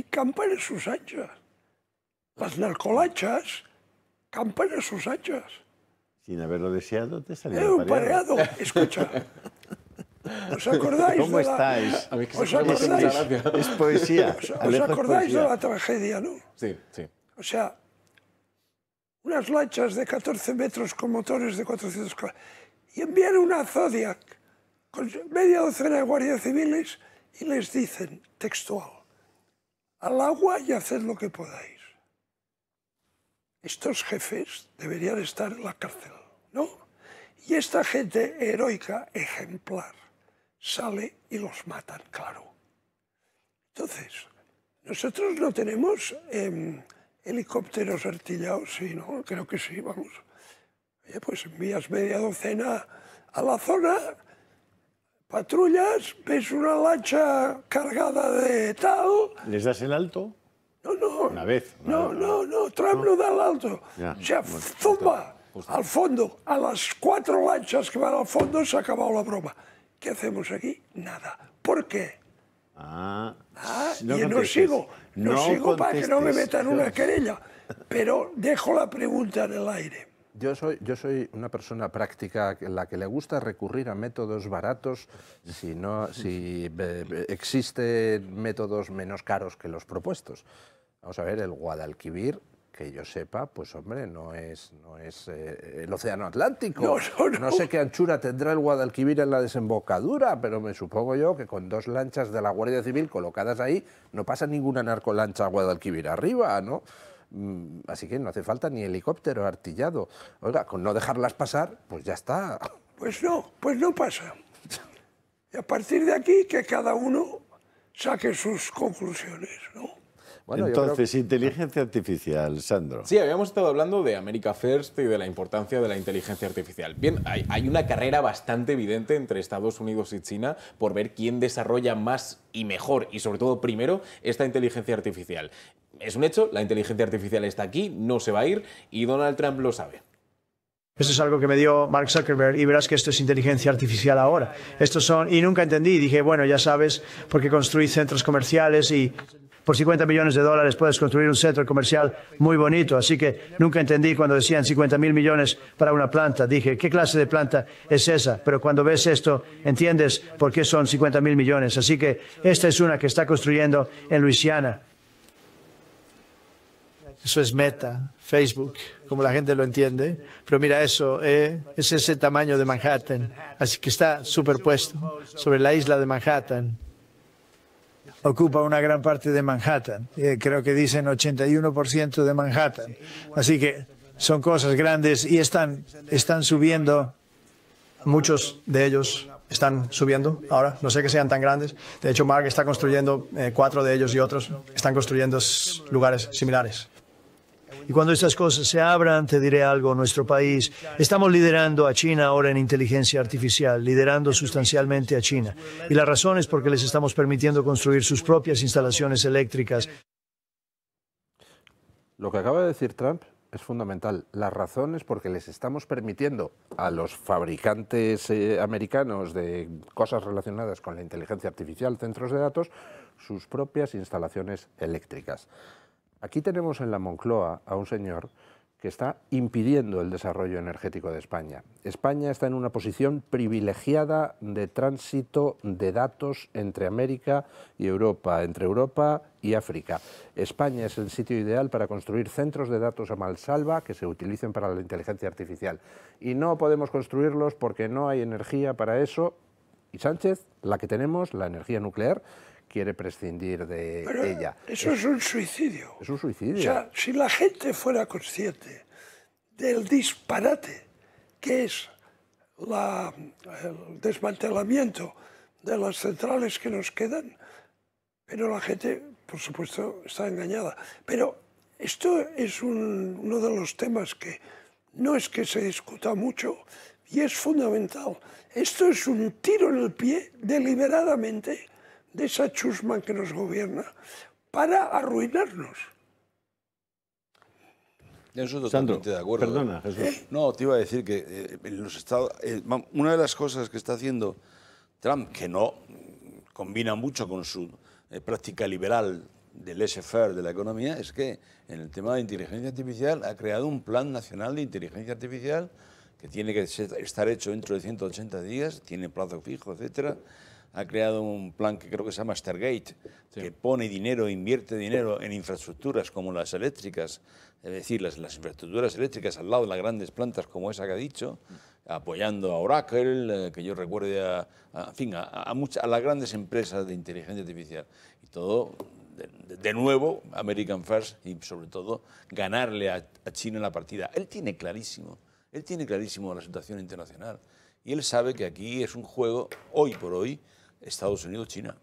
S3: campan en sus anchas. Las narcolachas campan en sus anchas.
S1: Sin haberlo deseado, te salió
S3: Un pareado. Escucha. ¿Os acordáis
S1: ¿Cómo
S3: de la...
S1: estáis?
S2: A mí que
S3: ¿Os
S2: se me hace mucha
S3: acordáis?
S2: gracia.
S1: Es poesía.
S3: ¿Os
S1: Alejo, es
S3: acordáis de
S1: poesía.
S3: la tragedia, no?
S2: Sí, sí.
S3: O sea, unas lanchas de 14 metros con motores de 400 caballos y envían una Zodiac con media docena de guardias civiles y les dicen, textual, al agua y haced lo que podáis. Estos jefes deberían estar en la cárcel, ¿no? Y esta gente heroica, ejemplar, sale y los matan, claro. Entonces, nosotros no tenemos helicópteros artillados, sí, ¿no? Creo que sí, vamos. Oye, pues envías media docena a la zona, patrullas, ves una lancha cargada de tal...
S1: ¿Les das el alto?
S3: No.
S1: Una vez.
S3: No, Trump no da el alto.
S1: Ya,
S3: O sea,
S1: bueno,
S3: zumba al fondo. A las 4 lanchas que van al fondo se ha acabado la broma. ¿Qué hacemos aquí? Nada. ¿Por qué?
S1: No
S3: Y no
S1: contestes.
S3: sigo para que no me
S1: contestes.
S3: metan una querella. Pero dejo la pregunta en el aire.
S5: Yo soy una persona práctica en la que le gusta recurrir a métodos baratos si existen métodos menos caros que los propuestos. Vamos a ver, el Guadalquivir, que yo sepa, pues hombre, no es el Océano Atlántico. No sé qué anchura tendrá el Guadalquivir en la desembocadura, pero me supongo yo que con 2 lanchas de la Guardia Civil colocadas ahí no pasa ninguna narcolancha a Guadalquivir arriba, ¿no? Así que no hace falta ni helicóptero artillado. Oiga, con no dejarlas pasar, pues ya está.
S3: Pues no pasa. Y a partir de aquí, que cada uno saque sus conclusiones, ¿no?
S5: Bueno,
S1: Entonces, inteligencia artificial, Sandro.
S2: Sí, habíamos estado hablando de America First y de la importancia de la inteligencia artificial. Bien, hay una carrera bastante evidente entre Estados Unidos y China por ver quién desarrolla más y mejor, y sobre todo primero, esta inteligencia artificial. Es un hecho, la inteligencia artificial está aquí, no se va a ir, y Donald Trump lo sabe.
S6: Esto es algo que me dio Mark Zuckerberg y verás que esto es inteligencia artificial ahora. Y nunca entendí, dije, bueno, ya sabes, porque construí centros comerciales y por $50 millones puedes construir un centro comercial muy bonito. Así que nunca entendí cuando decían 50.000 millones para una planta. Dije, ¿qué clase de planta es esa? Pero cuando ves esto, entiendes por qué son 50.000 millones. Así que esta es una que está construyendo en Luisiana. Eso es Meta, Facebook, como la gente lo entiende. Pero mira, eso es ese tamaño de Manhattan. Así que está superpuesto sobre la isla de Manhattan. Ocupa una gran parte de Manhattan. Creo que dicen 81% de Manhattan. Así que son cosas grandes y están subiendo. Muchos de ellos están subiendo ahora. No sé que sean tan grandes. De hecho, Mark está construyendo 4 de ellos y otros están construyendo lugares similares. Y cuando estas cosas se abran, te diré algo, nuestro país. Estamos liderando a China ahora en inteligencia artificial, liderando sustancialmente a China. Y la razón es porque les estamos permitiendo construir sus propias instalaciones eléctricas.
S5: Lo que acaba de decir Trump es fundamental. La razón es porque les estamos permitiendo a los fabricantes americanos de cosas relacionadas con la inteligencia artificial, centros de datos, sus propias instalaciones eléctricas. Aquí tenemos en la Moncloa a un señor que está impidiendo el desarrollo energético de España. España está en una posición privilegiada de tránsito de datos entre América y Europa, entre Europa y África. España es el sitio ideal para construir centros de datos a mansalva que se utilicen para la inteligencia artificial. Y no podemos construirlos porque no hay energía para eso. Y Sánchez, la que tenemos, la energía nuclear, quiere prescindir de ella.
S3: Eso es un suicidio.
S5: Es un suicidio.
S3: O sea, si la gente fuera consciente del disparate que es el desmantelamiento de las centrales que nos quedan, pero la gente, por supuesto, está engañada. Pero esto es uno de los temas que no es que se discuta mucho y es fundamental. Esto es un tiro en el pie deliberadamente de esa chusma que nos gobierna para arruinarnos.
S4: Eso es
S1: Sandro,
S4: totalmente de acuerdo.
S1: perdona, Jesús.
S4: No, te iba a decir que en los Estados, una de las cosas que está haciendo Trump, que no combina mucho con su práctica liberal del laissez-faire de la economía, es que en el tema de inteligencia artificial ha creado un plan nacional de inteligencia artificial que tiene que estar hecho dentro de 180 días, tiene plazo fijo, etcétera. Ha creado un plan que creo que se llama Stargate, que pone dinero, invierte dinero en infraestructuras como las eléctricas, es decir, las infraestructuras eléctricas al lado de las grandes plantas como esa que ha dicho, apoyando a Oracle, que yo recuerde en fin, a las grandes empresas de inteligencia artificial. Y todo, de nuevo, American First y sobre todo ganarle a China en la partida. Él tiene clarísimo la situación internacional y él sabe que aquí es un juego, hoy por hoy, Estados Unidos-China.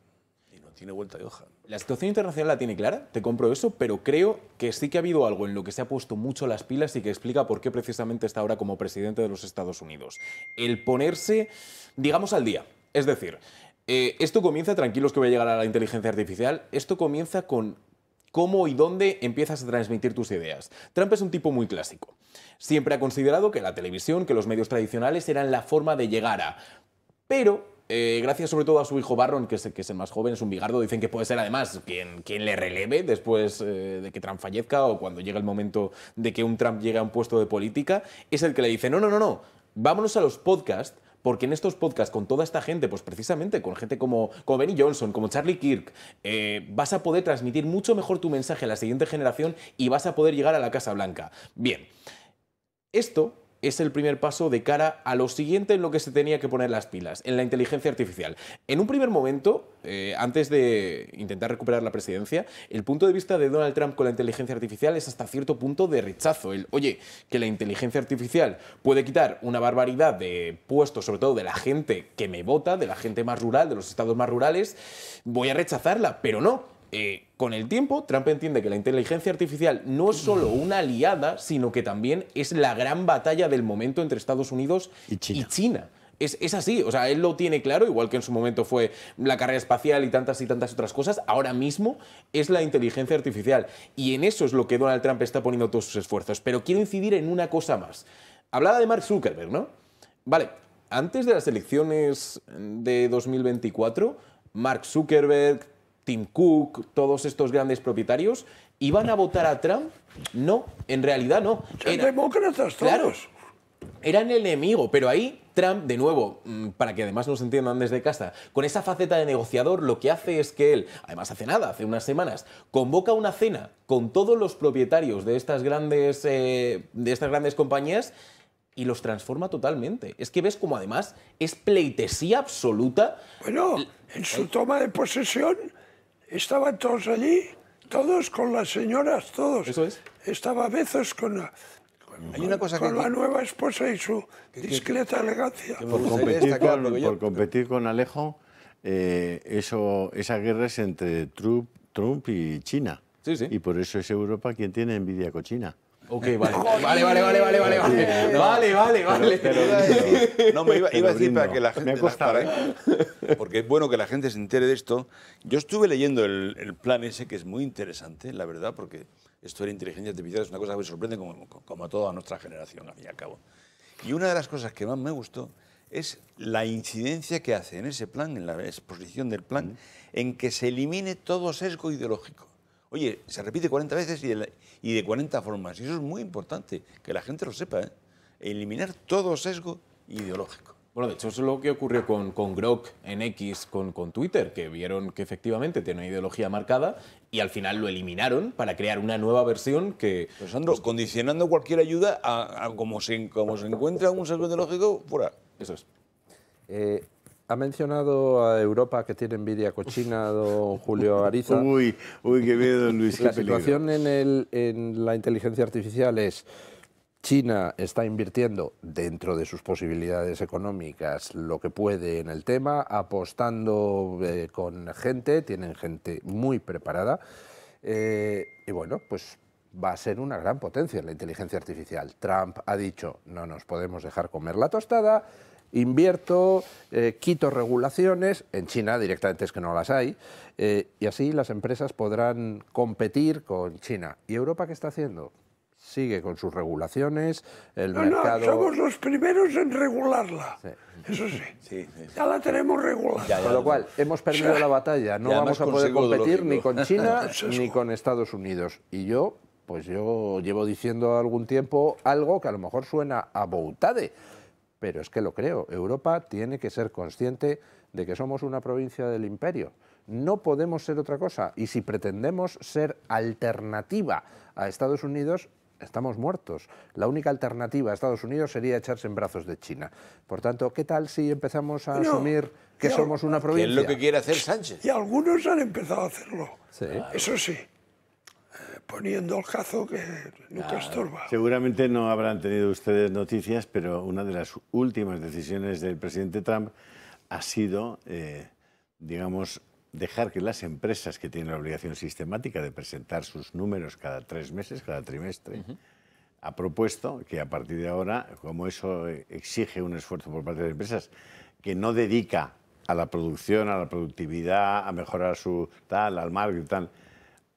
S4: Y no tiene vuelta de hoja.
S2: La situación internacional la tiene clara, te compro eso, pero creo que sí que ha habido algo en lo que se ha puesto mucho las pilas y que explica por qué precisamente está ahora como presidente de los Estados Unidos. El ponerse, digamos, al día. Es decir, esto comienza, tranquilos que voy a llegar a la inteligencia artificial, esto comienza con cómo y dónde empiezas a transmitir tus ideas. Trump es un tipo muy clásico. Siempre ha considerado que la televisión, que los medios tradicionales eran la forma de llegar a... Pero... gracias sobre todo a su hijo Barron, que es el más joven, es un bigardo, dicen que puede ser además quien le releve después de que Trump fallezca o cuando llegue el momento de que un Trump llegue a un puesto de política, es el que le dice, no, vámonos a los podcasts, porque en estos podcasts con toda esta gente, pues precisamente con gente como Benny Johnson, como Charlie Kirk, vas a poder transmitir mucho mejor tu mensaje a la siguiente generación y vas a poder llegar a la Casa Blanca. Bien, esto es el primer paso de cara a lo siguiente en lo que se tenía que poner las pilas, en la inteligencia artificial. En un primer momento, antes de intentar recuperar la presidencia, el punto de vista de Donald Trump con la inteligencia artificial es hasta cierto punto de rechazo. Oye, que la inteligencia artificial puede quitar una barbaridad de puestos, sobre todo de la gente que me vota, de la gente más rural, de los estados más rurales, voy a rechazarla, pero no. Con el tiempo, Trump entiende que la inteligencia artificial no es solo una aliada, sino que también es la gran batalla del momento entre Estados Unidos y China. Es así, o sea, él lo tiene claro, igual que en su momento fue la carrera espacial y tantas otras cosas, ahora mismo es la inteligencia artificial. Y en eso es lo que Donald Trump está poniendo todos sus esfuerzos. Pero quiero incidir en una cosa más. Hablaba de Mark Zuckerberg, ¿no? Vale, antes de las elecciones de 2024, Mark Zuckerberg, Tim Cook, todos estos grandes propietarios, ¿iban a votar a Trump? No, en realidad no.
S3: Son demócratas todos.
S2: Claro, eran el enemigo, pero ahí Trump, de nuevo, para que además nos entiendan desde casa, con esa faceta de negociador, lo que hace es que él, además hace unas semanas, convoca una cena con todos los propietarios de estas grandes compañías y los transforma totalmente. Es que ves como además es pleitesía absoluta.
S3: Bueno, en su toma de posesión estaban todos allí, todos con las señoras, todos.
S2: Eso es.
S3: Estaba Bezos con la nueva esposa y su discreta elegancia.
S1: Por competir con Alejo, esa guerra es entre Trump y China.
S2: Sí, sí.
S1: Y por eso es Europa quien tiene envidia con China.
S2: Ok, vale. Vale.
S4: No, me iba a decir para que la gente... Me ha costado, porque es bueno que la gente se entere de esto. Yo estuve leyendo el plan ese, que es muy interesante, la verdad, porque esto de la inteligencia artificial es una cosa que me sorprende como a toda nuestra generación, al fin y al cabo. Y una de las cosas que más me gustó es la incidencia que hace en ese plan, en la exposición del plan, en que se elimine todo sesgo ideológico. Oye, se repite 40 veces y de 40 formas. Y eso es muy importante, que la gente lo sepa, ¿eh? Eliminar todo sesgo ideológico.
S2: Bueno, de hecho, eso es lo que ocurrió con Grok en X, con Twitter, que vieron que efectivamente tiene una ideología marcada y al final lo eliminaron para crear una nueva versión que...
S4: Pues Sandro, condicionando cualquier ayuda a como se encuentra un sesgo ideológico, fuera.
S2: Eso es.
S5: Ha mencionado a Europa que tiene envidia cochina, don Julio Ariza.
S1: Uy, qué miedo, Luis.
S5: La situación en la inteligencia artificial es: China está invirtiendo dentro de sus posibilidades económicas lo que puede en el tema, apostando con gente, tienen gente muy preparada y bueno, pues va a ser una gran potencia en la inteligencia artificial. Trump ha dicho, no nos podemos dejar comer la tostada, invierto, quito regulaciones, en China directamente es que no las hay, y así las empresas podrán competir con China. ¿Y Europa qué está haciendo? sigue con sus regulaciones, el
S3: No,
S5: mercado...
S3: somos los primeros en regularla.
S5: Sí.
S3: Eso sí.
S4: Sí, sí.
S3: Ya la tenemos regulada.
S5: Con lo cual, hemos perdido la batalla, no
S4: y
S5: vamos
S4: además
S5: a poder
S4: con
S5: competir
S4: psicológico.
S5: ni con China
S3: Eso.
S5: ni con Estados Unidos. Y yo llevo diciendo algún tiempo algo que a lo mejor suena a boutade, pero es que lo creo. Europa tiene que ser consciente de que somos una provincia del imperio. No podemos ser otra cosa. Y si pretendemos ser alternativa a Estados Unidos, estamos muertos. La única alternativa a Estados Unidos sería echarse en brazos de China. Por tanto, ¿qué tal si empezamos a asumir que somos una
S4: ¿Qué
S5: provincia?
S4: es lo que quiere hacer Sánchez?
S3: Y algunos han empezado a hacerlo.
S5: Sí.
S3: Eso sí. Poniendo el cazo que nunca estorba.
S1: Seguramente no habrán tenido ustedes noticias, pero una de las últimas decisiones del presidente Trump ha sido, digamos, dejar que las empresas que tienen la obligación sistemática de presentar sus números cada 3 meses, cada trimestre, ha propuesto que a partir de ahora, como eso exige un esfuerzo por parte de las empresas que no dedica a la producción, a la productividad, a mejorar su tal, al marketing, tal,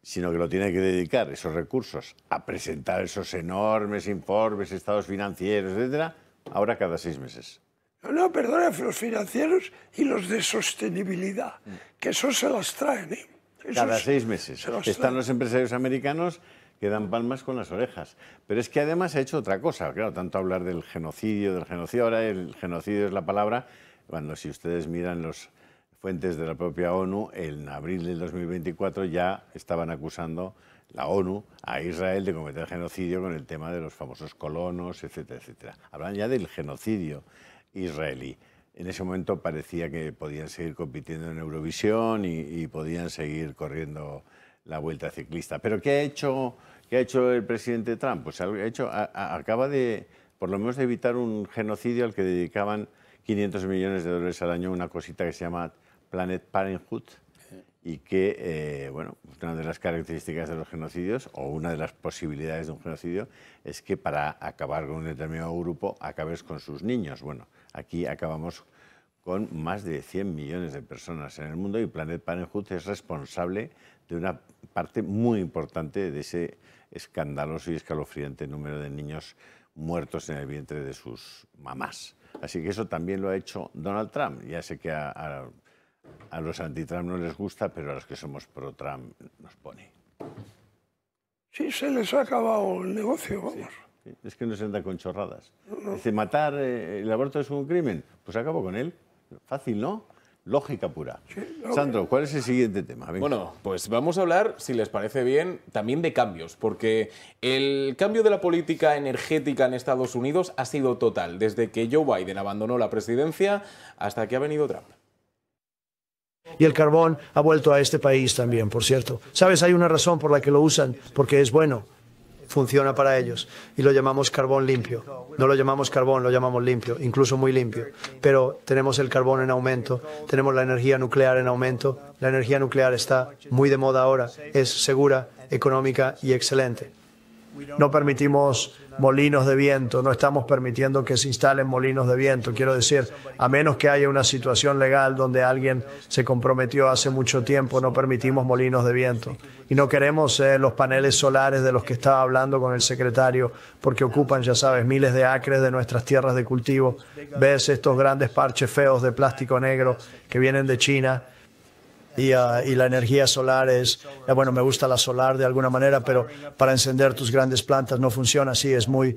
S1: sino que lo tiene que dedicar esos recursos a presentar esos enormes informes, estados financieros, etcétera, ahora cada 6 meses.
S3: No, perdona, los financieros y los de sostenibilidad, que eso se las traen, ¿eh?
S1: Cada 6 meses.
S3: se los
S1: Están
S3: traen.
S1: los empresarios americanos que dan palmas con las orejas. Pero es que además ha hecho otra cosa. Claro, tanto hablar del genocidio, ahora el genocidio es la palabra. Cuando si ustedes miran las fuentes de la propia ONU, en abril del 2024 ya estaban acusando la ONU a Israel de cometer genocidio con el tema de los famosos colonos, etcétera, etcétera. Hablan ya del genocidio israelí. En ese momento parecía que podían seguir compitiendo en Eurovisión y podían seguir corriendo la Vuelta Ciclista. ¿Pero qué ha hecho el presidente Trump? Pues acaba de, por lo menos, de evitar un genocidio al que dedicaban 500 millones de dólares al año, una cosita que se llama Planet Parenthood, y que, bueno, una de las características de los genocidios, o una de las posibilidades de un genocidio, es que para acabar con un determinado grupo acabes con sus niños. Bueno, aquí acabamos con más de 100 millones de personas en el mundo y Planet Parenthood es responsable de una parte muy importante de ese escandaloso y escalofriante número de niños muertos en el vientre de sus mamás. Así que eso también lo ha hecho Donald Trump. Ya sé que a los anti-Trump no les gusta, pero a los que somos pro-Trump nos pone.
S3: Sí, se les ha acabado el negocio, vamos.
S1: Sí, es que no se anda con chorradas. Dice, matar el aborto es un crimen. Pues acabo con él. Fácil, ¿no? Lógica pura. Sandro, ¿cuál es el siguiente tema? Venga.
S2: Bueno, pues vamos a hablar, si les parece bien, también de cambios, porque el cambio de la política energética en Estados Unidos ha sido total, desde que Joe Biden abandonó la presidencia hasta que ha venido Trump.
S6: Y el carbón ha vuelto a este país también, por cierto. ¿Sabes? Hay una razón por la que lo usan, porque es bueno. Funciona para ellos y lo llamamos carbón limpio. No lo llamamos carbón, lo llamamos limpio, incluso muy limpio. Pero tenemos el carbón en aumento, tenemos la energía nuclear en aumento. La energía nuclear está muy de moda ahora, es segura, económica y excelente. No permitimos molinos de viento, no estamos permitiendo que se instalen molinos de viento. Quiero decir, a menos que haya una situación legal donde alguien se comprometió hace mucho tiempo, no permitimos molinos de viento. Y no queremos los paneles solares de los que estaba hablando con el secretario, porque ocupan, ya sabes, miles de acres de nuestras tierras de cultivo. Ves estos grandes parches feos de plástico negro que vienen de China. Y la energía solar es, bueno, me gusta la solar de alguna manera, pero para encender tus grandes plantas no funciona así, es muy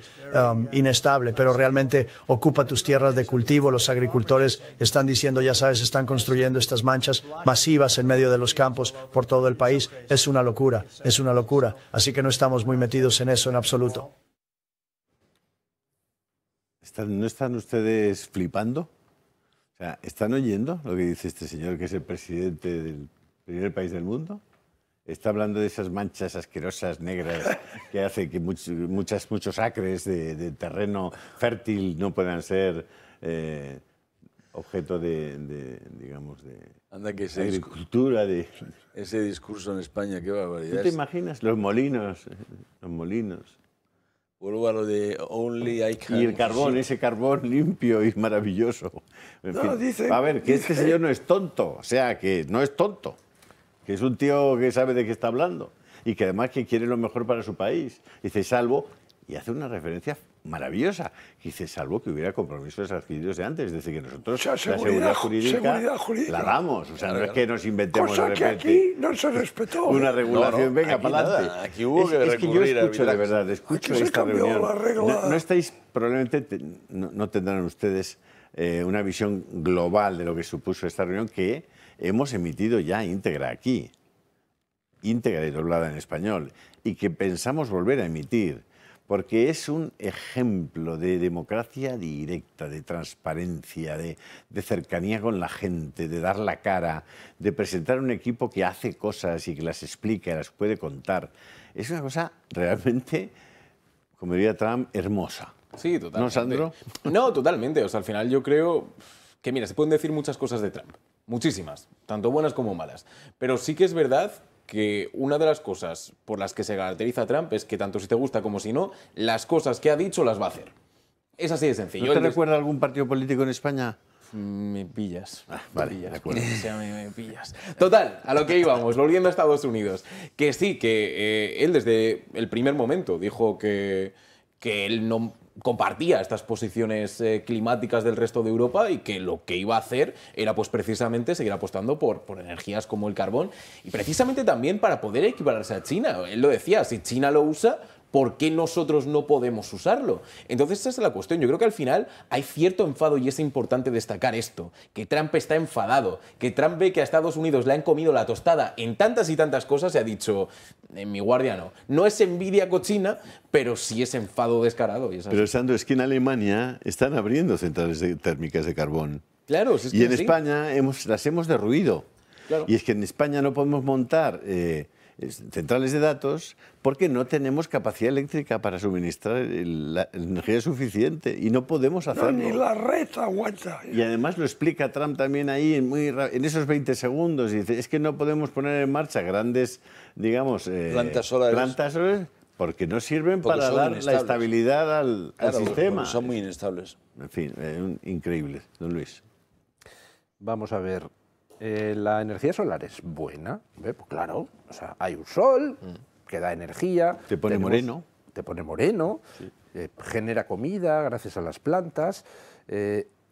S6: inestable, pero realmente ocupa tus tierras de cultivo. Los agricultores están diciendo, ya sabes, están construyendo estas manchas masivas en medio de los campos por todo el país. Es una locura, así que no estamos muy metidos en eso en absoluto.
S1: ¿No están ustedes flipando? O sea, ¿están oyendo lo que dice este señor, que es el presidente del primer país del mundo? Está hablando de esas manchas asquerosas, negras, que hace que muchos acres de terreno fértil no puedan ser objeto digamos, de
S4: Anda que
S1: agricultura.
S4: Ese discurso en España, qué barbaridad.
S1: ¿Tú te imaginas? Los molinos.
S4: Vuelvo a lo de Only I Can.
S1: Y el carbón, ese carbón limpio y maravilloso. En fin,
S3: dice,
S1: a ver, que este señor no es tonto, o sea, que no es tonto, que es un tío que sabe de qué está hablando. y que además que quiere lo mejor para su país. Dice, salvo, y hace una referencia maravillosa, que dice, salvo que hubiera compromisos adquiridos de antes. Es decir, que nosotros
S3: O sea,
S1: la seguridad jurídica la damos. O sea, no es que nos inventemos
S3: Cosa
S1: de
S3: que
S1: repente
S3: aquí no se respetó.
S1: una regulación,
S4: No,
S1: venga,
S4: aquí
S1: para adelante.
S4: nada, aquí hubo que
S1: es que yo
S4: recurrir a
S1: escucho, de
S4: arbitraje.
S1: verdad, escucho
S3: Aquí se
S1: esta
S3: cambió
S1: reunión.
S3: la regla.
S1: No estáis, probablemente, no tendrán ustedes una visión global de lo que supuso esta reunión que hemos emitido ya íntegra aquí, íntegra y doblada en español, y que pensamos volver a emitir, porque es un ejemplo de democracia directa, de transparencia, de cercanía con la gente, de dar la cara, de presentar un equipo que hace cosas y que las explica, las puede contar. Es una cosa realmente, como diría Trump, hermosa.
S2: Sí, totalmente.
S1: ¿No, Sandro?
S2: No, totalmente. O sea, al final yo creo que, mira, se pueden decir muchas cosas de Trump. Muchísimas. Tanto buenas como malas. Pero sí que es verdad que una de las cosas por las que se caracteriza a Trump es que tanto si te gusta como si no, las cosas que ha dicho las va a hacer. Es así de sencillo.
S1: ¿No te recuerda algún partido político en España?
S2: Me pillas.
S1: Vale,
S2: me pillas.
S1: de acuerdo.
S2: O sea, me pillas. Total, a lo que íbamos, volviendo a Estados Unidos. Que sí, que él desde el primer momento dijo que él no compartía estas posiciones climáticas del resto de Europa y que lo que iba a hacer era pues precisamente seguir apostando por energías como el carbón y precisamente también para poder equipararse a China. Él lo decía, si China lo usa, ¿por qué nosotros no podemos usarlo? Entonces esa es la cuestión. Yo creo que al final hay cierto enfado y es importante destacar esto, que Trump está enfadado, que Trump ve que a Estados Unidos le han comido la tostada en tantas y tantas cosas y ha dicho, en mi guardia no. No es envidia cochina, pero sí es enfado descarado. Y es así.
S1: Pero, Sandro, es que en Alemania están abriendo centrales térmicas de carbón.
S2: Claro, si es que
S1: Y en
S2: sí.
S1: España las hemos derruido.
S2: Claro.
S1: Y es que en España no podemos montar centrales de datos porque no tenemos capacidad eléctrica para suministrar la energía suficiente y no podemos
S3: No,
S1: hacerlo.
S3: ni la red aguanta.
S1: Y además lo explica Trump también ahí en esos 20 segundos. Y dice, es que no podemos poner en marcha grandes, digamos,
S4: Plantas solares.
S1: Porque no sirven
S4: Porque
S1: para
S4: son
S1: dar la
S4: inestables.
S1: estabilidad al
S4: Claro,
S1: sistema.
S4: porque son muy inestables.
S1: En fin, increíble, don Luis.
S5: Vamos a ver. La energía solar es buena, ¿ve? Pues claro, o sea, hay un sol que da energía.
S1: Te pone moreno.
S5: Te pone moreno, genera comida gracias a las plantas.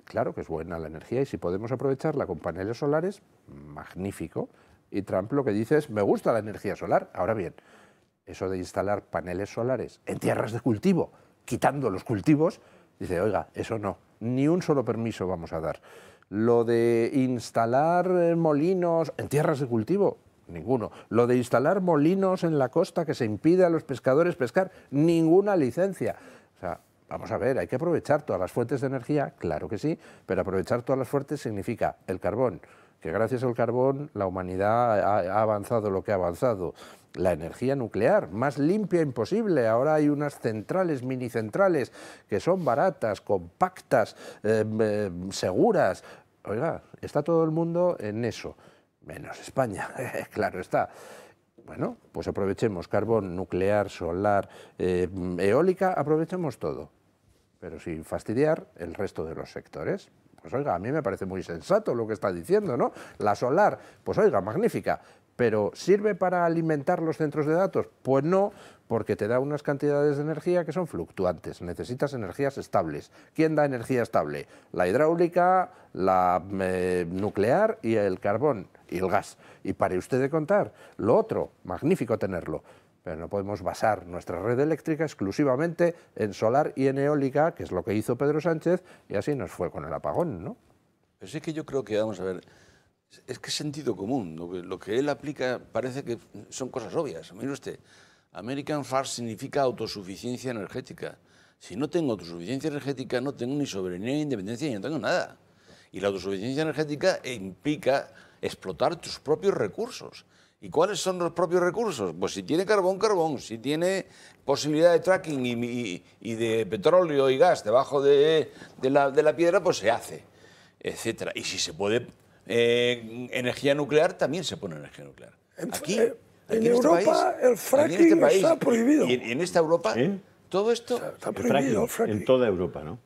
S5: Claro que es buena la energía y si podemos aprovecharla con paneles solares, magnífico. Y Trump lo que dice es, me gusta la energía solar. Ahora bien, eso de instalar paneles solares en tierras de cultivo, quitando los cultivos, dice, oiga, eso no, ni un solo permiso vamos a dar. Lo de instalar molinos en tierras de cultivo, ninguno. Lo de instalar molinos en la costa que se impide a los pescadores pescar, ninguna licencia. O sea, vamos a ver, hay que aprovechar todas las fuentes de energía, claro que sí, pero aprovechar todas las fuentes significa el carbón, que gracias al carbón la humanidad ha avanzado lo que ha avanzado. La energía nuclear, más limpia imposible. Ahora hay unas centrales, mini centrales, que son baratas, compactas, seguras. Oiga, está todo el mundo en eso, menos España, claro está. Bueno, pues aprovechemos carbón, nuclear, solar, eólica, aprovechemos todo, pero sin fastidiar el resto de los sectores. Pues oiga, a mí me parece muy sensato lo que está diciendo, ¿no? La solar, pues oiga, magnífica, pero ¿sirve para alimentar los centros de datos? Pues no, porque te da unas cantidades de energía que son fluctuantes, necesitas energías estables. ¿Quién da energía estable? La hidráulica, la nuclear y el carbón y el gas. Y pare usted de contar, lo otro, magnífico tenerlo, pero no podemos basar nuestra red eléctrica exclusivamente en solar y en eólica, que es lo que hizo Pedro Sánchez, y así nos fue con el apagón, ¿no?
S4: Pero sí que yo creo que, vamos a ver, es que es sentido común. Lo que él aplica parece que son cosas obvias. Mire usted, American First significa autosuficiencia energética. Si no tengo autosuficiencia energética, no tengo ni soberanía ni independencia, ni no tengo nada. Y la autosuficiencia energética implica explotar tus propios recursos. ¿Y cuáles son los propios recursos? Pues si tiene carbón, carbón. Si tiene posibilidad de tracking y de petróleo y gas debajo de la piedra, pues se hace, etcétera. Y si se puede energía nuclear, también se pone energía nuclear. Aquí
S3: en Europa el fracking está prohibido.
S4: Y en esta Europa, todo esto...
S3: Está prohibido el fracking.
S1: En toda Europa, ¿no?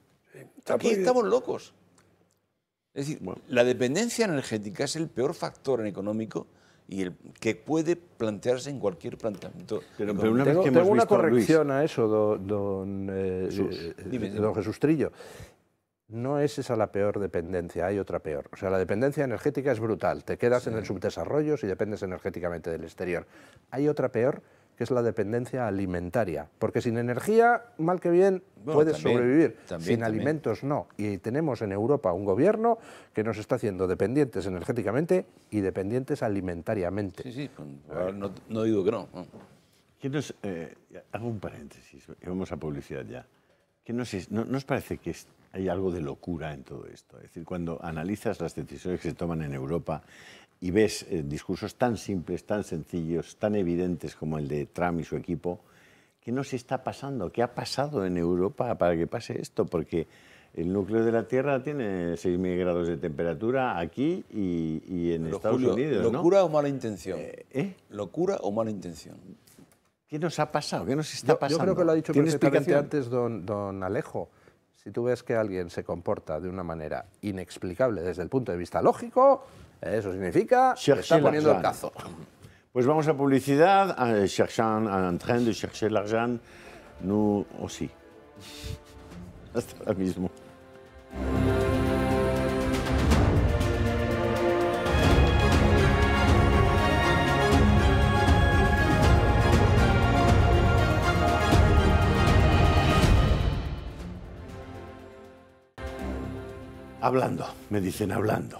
S4: Aquí estamos locos. Es decir, la dependencia energética es el peor factor económico y que puede plantearse en cualquier planteamiento.
S1: Pero una vez que hemos
S5: tengo una
S1: visto,
S5: corrección a eso, don Jesús Trillo. No es esa la peor dependencia, hay otra peor. O sea, la dependencia energética es brutal. Te quedas en el subdesarrollo si dependes energéticamente del exterior. Hay otra peor, que es la dependencia alimentaria. Porque sin energía, mal que bien, puedes sobrevivir. Sin alimentos, no. Y tenemos en Europa un gobierno que nos está haciendo dependientes energéticamente y dependientes alimentariamente.
S4: Sí, sí, no digo que no.
S1: Hago un paréntesis y vamos a publicidad ya. ¿No os parece que hay algo de locura en todo esto? Es decir, cuando analizas las decisiones que se toman en Europa y ves discursos tan simples, tan sencillos, tan evidentes como el de Trump y su equipo, ¿qué nos está pasando? ¿Qué ha pasado en Europa para que pase esto? Porque el núcleo de la Tierra tiene 6.000 grados de temperatura aquí y en Estados Unidos, ¿no?
S4: ¿Locura o mala intención? ¿Locura o mala intención?
S1: ¿Qué nos ha pasado? ¿Qué nos está pasando?
S5: Yo creo que lo ha dicho perfectamente antes don Alejo. Si tú ves que alguien se comporta de una manera inexplicable desde el punto de vista lógico, eso significa que está poniendo el cazo.
S1: Pues vamos a publicidad. En train de chercher l'argent, nous aussi. Hasta ahora mismo. Hablando, me dicen hablando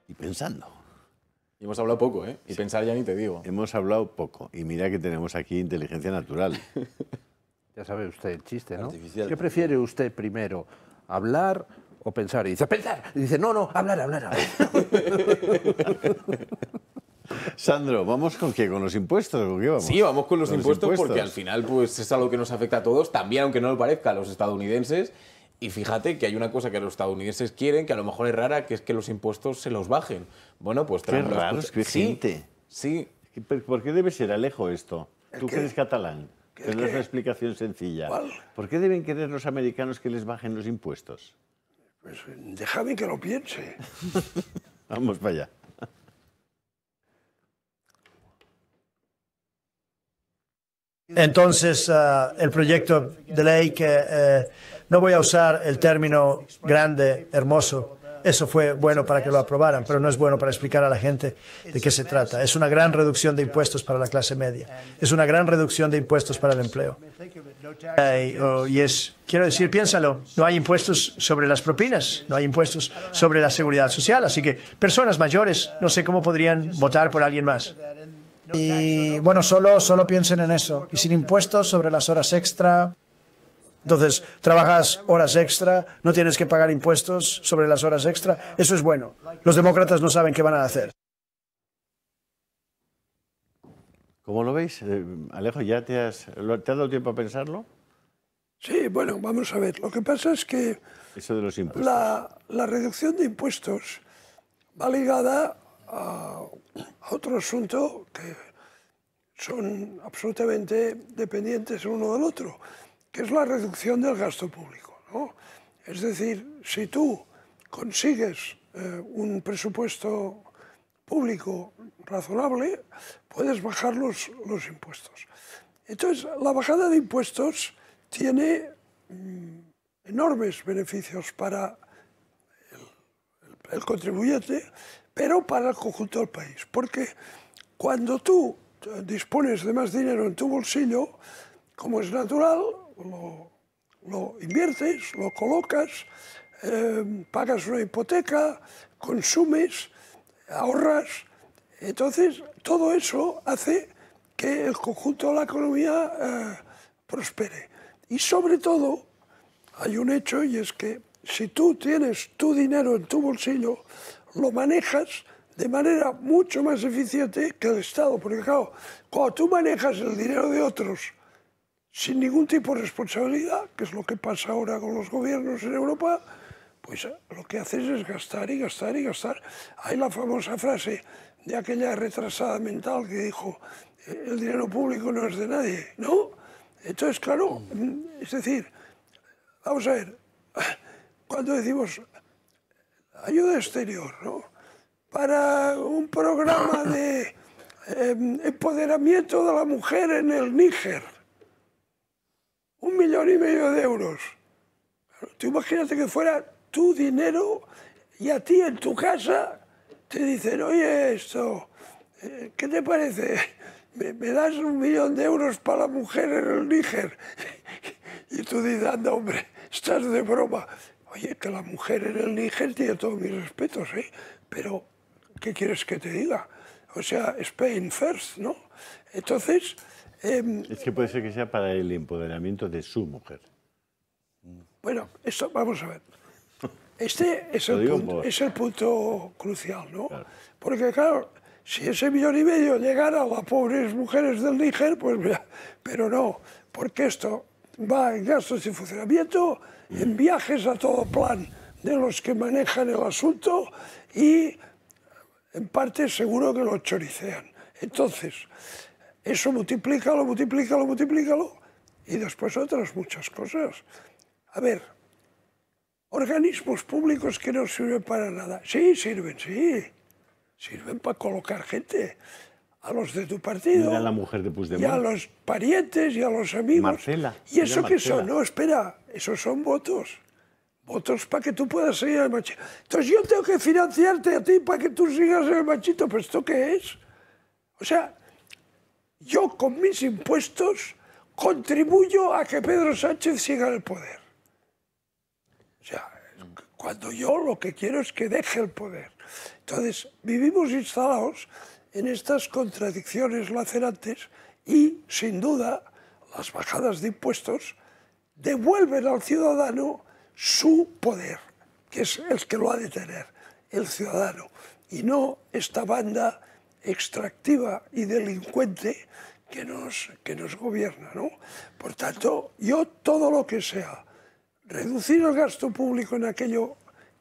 S1: y pensando.
S2: Y hemos hablado poco, ¿eh? Y pensar ya ni te digo.
S1: Hemos hablado poco y mira que tenemos aquí inteligencia natural.
S5: Ya sabe usted el chiste, ¿no?
S4: Artificial.
S5: ¿Qué prefiere usted primero, hablar o pensar? Y dice, pensar. Y dice, no, hablar.
S1: Sandro, ¿vamos con qué? ¿Con los impuestos? ¿Con qué vamos?
S2: Sí, vamos con los impuestos porque al final pues, es algo que nos afecta a todos, también aunque no lo parezca a los estadounidenses. Y fíjate que hay una cosa que los estadounidenses quieren, que a lo mejor es rara, que es que los impuestos se los bajen. Bueno, pues...
S1: Qué raro, es que gente.
S2: Sí.
S1: ¿Por qué debe ser, Alejo, esto? Tú que eres catalán, es una explicación sencilla.
S3: ¿Cuál?
S1: ¿Por qué deben querer los americanos que les bajen los impuestos?
S3: Pues déjame que lo piense.
S1: Vamos para allá.
S6: Entonces, el proyecto de ley que no voy a usar el término grande, hermoso. Eso fue bueno para que lo aprobaran, pero no es bueno para explicar a la gente de qué se trata. Es una gran reducción de impuestos para la clase media. Es una gran reducción de impuestos para el empleo. Quiero decir, piénsalo, no hay impuestos sobre las propinas, no hay impuestos sobre la seguridad social, así que personas mayores no sé cómo podrían votar por alguien más.
S7: Y bueno, solo piensen en eso. Y sin impuestos sobre las horas extra.
S6: Entonces, trabajas horas extra, no tienes que pagar impuestos sobre las horas extra. Eso es bueno. Los demócratas no saben qué van a hacer.
S1: ¿Cómo lo veis? Alejo, ¿ya te has dado tiempo a pensarlo?
S3: Sí, bueno, vamos a ver. Lo que pasa es que
S1: Eso de los impuestos.
S3: la reducción de impuestos va ligada a otro asunto que son absolutamente dependientes uno del otro, que es la reducción del gasto público, ¿no? Es decir, si tú consigues un presupuesto público razonable, puedes bajar los impuestos. Entonces, la bajada de impuestos tiene enormes beneficios para el contribuyente, pero para el conjunto del país. Porque cuando tú dispones de más dinero en tu bolsillo, como es natural, lo inviertes, lo colocas, pagas una hipoteca, consumes, ahorras. Entonces, todo eso hace que el conjunto de la economía prospere. Y sobre todo, hay un hecho, y es que si tú tienes tu dinero en tu bolsillo, lo manejas de manera mucho más eficiente que el Estado. Porque claro, cuando tú manejas el dinero de otros sin ningún tipo de responsabilidad, que es lo que pasa ahora con los gobiernos en Europa, pues lo que haces es gastar y gastar y gastar. Hay la famosa frase de aquella retrasada mental que dijo, el dinero público no es de nadie, ¿no? Entonces, claro, es decir, vamos a ver, cuando decimos ayuda exterior, ¿no? para un programa de empoderamiento de la mujer en el Níger. 1,5 millones de euros. Tú imagínate que fuera tu dinero y a ti en tu casa te dicen, oye, esto, ¿qué te parece? ¿Me das 1 millón de euros para la mujer en el Níger? Y tú dices, anda, hombre, estás de broma. Oye, que la mujer en el Níger tiene todos mis respetos, ¿eh? Pero, ¿qué quieres que te diga? O sea, Spain first, ¿no? Entonces...
S1: es que puede ser que sea para el empoderamiento de su mujer.
S3: Bueno, esto, vamos a ver. Este es el punto crucial, ¿no? Claro. Porque, claro, si ese 1,5 millones llegara a las pobres mujeres del Níger, pues mira, pero no, porque esto va en gastos de funcionamiento, en viajes a todo plan de los que manejan el asunto y en parte seguro que lo choricean. Entonces, eso multiplícalo y después otras muchas cosas. A ver, organismos públicos que no sirven para nada. Sí, sirven, sí. Sirven para colocar gente. A los de tu partido.
S1: Mira la mujer de Puigdemont.
S3: Y a los parientes y a los amigos.
S1: Marcela.
S3: ¿Y eso qué son? No, espera. Esos son votos. Votos para que tú puedas seguir el machito. Entonces yo tengo que financiarte a ti para que tú sigas el machito. ¿Pero esto qué es? O sea, yo con mis impuestos contribuyo a que Pedro Sánchez siga en el poder. O sea, cuando yo lo que quiero es que deje el poder. Entonces, vivimos instalados en estas contradicciones lacerantes y, sin duda, las bajadas de impuestos devuelven al ciudadano su poder, que es el que lo ha de tener, el ciudadano, y no esta banda extractiva y delincuente que nos gobierna, ¿no? Por tanto, yo todo lo que sea reducir el gasto público en aquello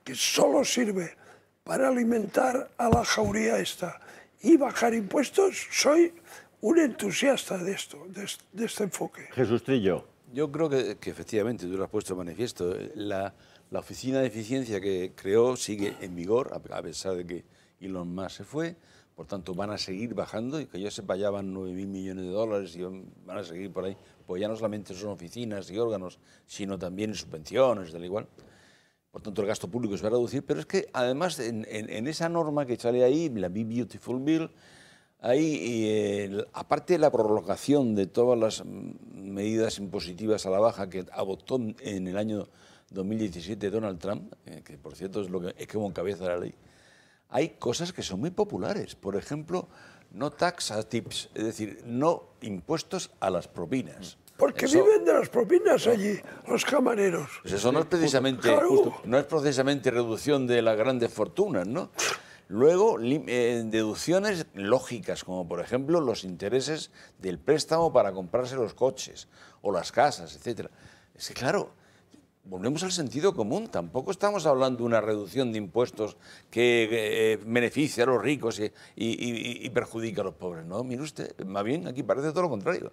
S3: que solo sirve para alimentar a la jauría esta y bajar impuestos, soy un entusiasta de esto, de este enfoque.
S1: Jesús Trillo.
S4: Yo creo que efectivamente, tú lo has puesto de manifiesto, la oficina de eficiencia que creó sigue en vigor, a pesar de que Elon Musk se fue, por tanto van a seguir bajando, y que yo sepa ya van 9.000 millones de dólares y van a seguir por ahí, pues ya no solamente son oficinas y órganos, sino también subvenciones, del igual. Por tanto, el gasto público se va a reducir, pero es que además en esa norma que sale ahí, la Big Beautiful Bill, ahí, aparte de la prolongación de todas las medidas impositivas a la baja que adoptó en el año 2017 Donald Trump, que por cierto es como encabeza la ley, hay cosas que son muy populares. Por ejemplo, no tax a tips, es decir, no impuestos a las propinas.
S3: Porque viven de las propinas allí, los camareros.
S4: Pues eso no es precisamente,
S3: claro.
S4: No es precisamente reducción de las grandes fortunas, ¿no? Luego, deducciones lógicas, como por ejemplo los intereses del préstamo para comprarse los coches o las casas, etc. Es que claro, volvemos al sentido común. Tampoco estamos hablando de una reducción de impuestos que beneficia a los ricos y perjudica a los pobres. No, mire usted, más bien aquí parece todo lo contrario.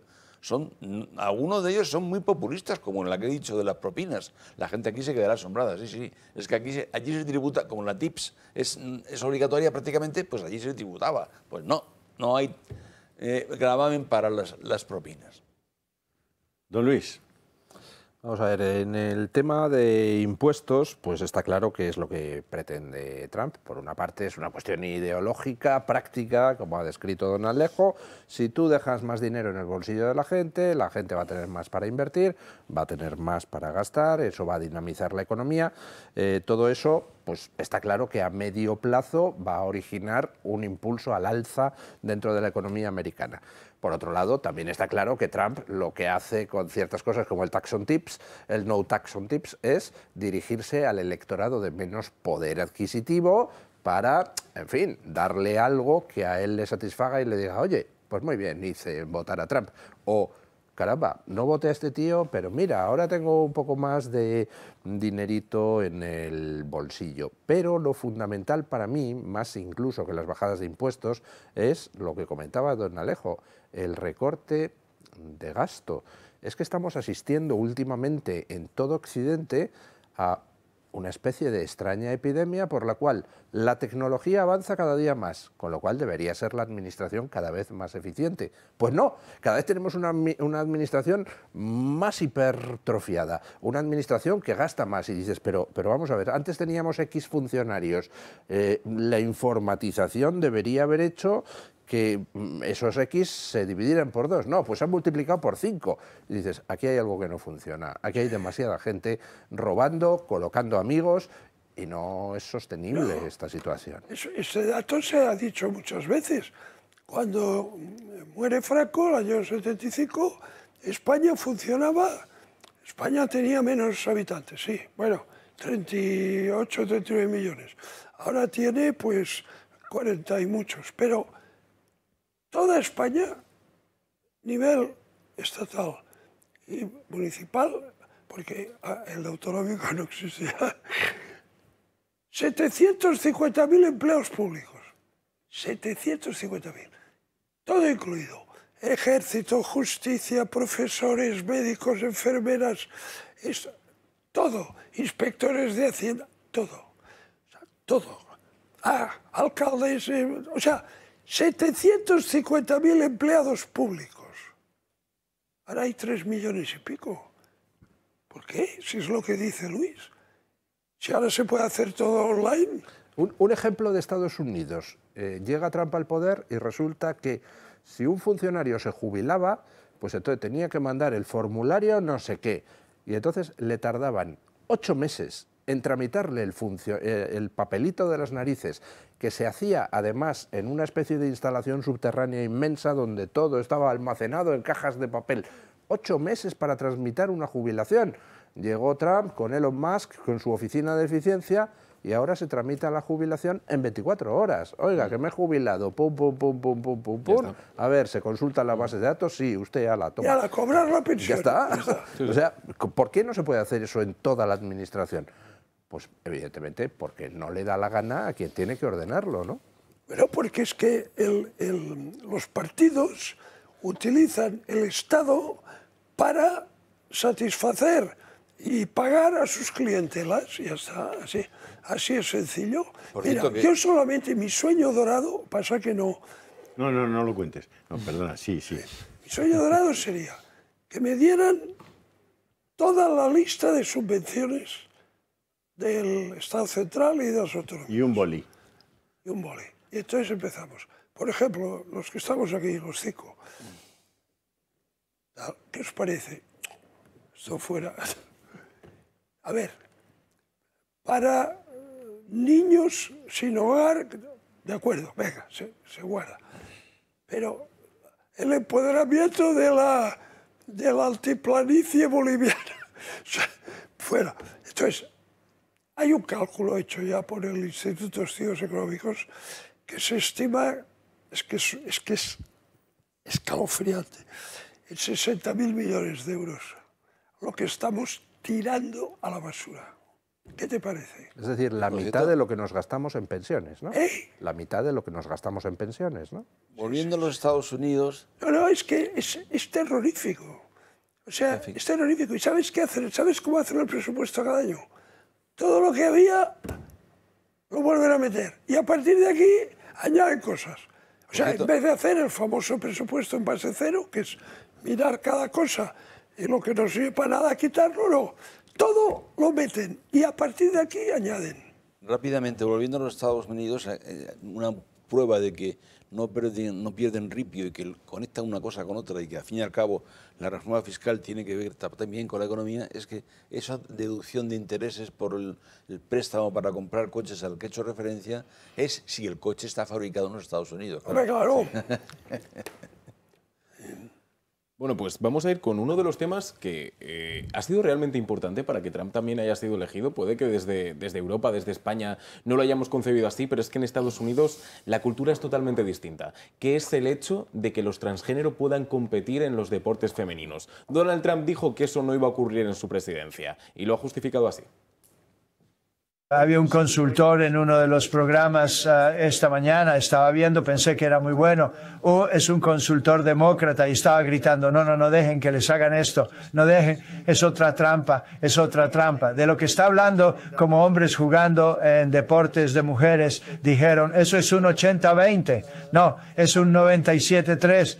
S4: Algunos de ellos son muy populistas, como en la que he dicho de las propinas. La gente aquí se quedará asombrada, sí. Es que allí se tributa, como la TIPS es obligatoria prácticamente, pues allí se tributaba. Pues no hay gravamen para las propinas.
S1: Don Luis.
S5: Vamos a ver, en el tema de impuestos, pues está claro que es lo que pretende Trump. Por una parte es una cuestión ideológica, práctica, como ha descrito don Alejo. Si tú dejas más dinero en el bolsillo de la gente va a tener más para invertir, va a tener más para gastar, eso va a dinamizar la economía. Todo eso, pues está claro que a medio plazo va a originar un impulso al alza dentro de la economía americana. Por otro lado, también está claro que Trump lo que hace con ciertas cosas como el tax on tips, el no tax on tips, es dirigirse al electorado de menos poder adquisitivo para, en fin, darle algo que a él le satisfaga y le diga, oye, pues muy bien, hice votar a Trump. O, caramba, no voté a este tío, pero mira, ahora tengo un poco más de dinerito en el bolsillo. Pero lo fundamental para mí, más incluso que las bajadas de impuestos, es lo que comentaba don Alejo, el recorte de gasto. Es que estamos asistiendo últimamente en todo Occidente a una especie de extraña epidemia por la cual la tecnología avanza cada día más, con lo cual debería ser la administración cada vez más eficiente. Pues no, cada vez tenemos una administración más hipertrofiada, una administración que gasta más y dices, pero vamos a ver, antes teníamos X funcionarios, la informatización debería haber hecho que esos X se dividieran por 2. No, pues se han multiplicado por 5. Y dices, aquí hay algo que no funciona. Aquí hay demasiada gente robando, colocando amigos, y no es sostenible esta situación.
S3: Ese dato se ha dicho muchas veces. Cuando muere Franco, el año 75, España funcionaba... España tenía menos habitantes, sí. Bueno, 38, 39 millones. Ahora tiene, pues, 40 y muchos. Pero... toda España, nivel estatal y municipal, porque el autonómico no existía, 750.000 empleos públicos, 750.000, todo incluido, ejército, justicia, profesores, médicos, enfermeras, todo, inspectores de Hacienda, todo, o sea, todo, alcaldes, o sea, 750.000 empleados públicos. Ahora hay 3 millones y pico. ¿Por qué? Si es lo que dice Luis. Si ahora se puede hacer todo online.
S5: Un ejemplo de Estados Unidos. Llega Trump al poder y resulta que si un funcionario se jubilaba, pues entonces tenía que mandar el formulario no sé qué. Y entonces le tardaban 8 meses en tramitarle el papelito de las narices, que se hacía además en una especie de instalación subterránea inmensa donde todo estaba almacenado en cajas de papel. 8 meses para tramitar una jubilación. Llegó Trump con Elon Musk, con su oficina de eficiencia, y ahora se tramita la jubilación en 24 horas. Oiga, que me he jubilado, pum, pum, pum, pum, pum, pum, pum. A ver, se consulta la base de datos, sí, usted ya la toma.
S3: Ya la cobrar la pensión.
S5: Ya está. O sea, ¿por qué no se puede hacer eso en toda la administración? Pues evidentemente porque no le da la gana a quien tiene que ordenarlo, ¿no?
S3: Pero porque es que los partidos utilizan el Estado para satisfacer y pagar a sus clientelas, y ya está, así es sencillo. Mira, yo solamente mi sueño dorado, pasa que no...
S1: No lo cuentes. No, perdona, sí.
S3: Mi sueño dorado sería que me dieran toda la lista de subvenciones del Estado central y de las autonomías.
S1: Y un boli.
S3: Y un boli. Y entonces empezamos. Por ejemplo, los que estamos aquí, los 5. ¿Qué os parece? Esto fuera... A ver, para niños sin hogar, de acuerdo, venga, se guarda. Pero el empoderamiento de la altiplanicie boliviana, fuera. Entonces, hay un cálculo hecho ya por el Instituto de Estudios Económicos que se estima, es que es escalofriante, en 60.000 millones de euros, lo que estamos tirando a la basura. ¿Qué te parece?
S5: Es decir, la mitad de lo que nos gastamos en pensiones, ¿no? La mitad de lo que nos gastamos en pensiones, ¿no?
S4: Volviendo a los Estados Unidos...
S3: No, es que es terrorífico. O sea, es terrorífico. ¿Y sabes qué hacen? ¿Sabes cómo hacen el presupuesto cada año? Todo lo que había lo vuelven a meter. Y a partir de aquí añaden cosas. O sea, en vez de hacer el famoso presupuesto en base cero, que es mirar cada cosa y lo que no sirve para nada quitarlo, no. Todo lo meten y a partir de aquí añaden.
S4: Rápidamente, volviendo a los Estados Unidos, una prueba de que no pierden ripio y que conectan una cosa con otra y que al fin y al cabo la reforma fiscal tiene que ver también con la economía, es que esa deducción de intereses por el préstamo para comprar coches al que he hecho referencia es si el coche está fabricado en los Estados Unidos.
S3: Claro.
S2: Bueno, pues vamos a ir con uno de los temas que ha sido realmente importante para que Trump también haya sido elegido. Puede que desde Europa, desde España, no lo hayamos concebido así, pero es que en Estados Unidos la cultura es totalmente distinta, que es el hecho de que los transgénero puedan competir en los deportes femeninos. Donald Trump dijo que eso no iba a ocurrir en su presidencia y lo ha justificado así.
S6: Había un consultor en uno de los programas esta mañana, estaba viendo, pensé que era muy bueno. Es un consultor demócrata y estaba gritando, no, no, no dejen que les hagan esto, no dejen, es otra trampa, es otra trampa. De lo que está hablando como hombres jugando en deportes de mujeres, dijeron, eso es un 80-20, no, es un 97-3.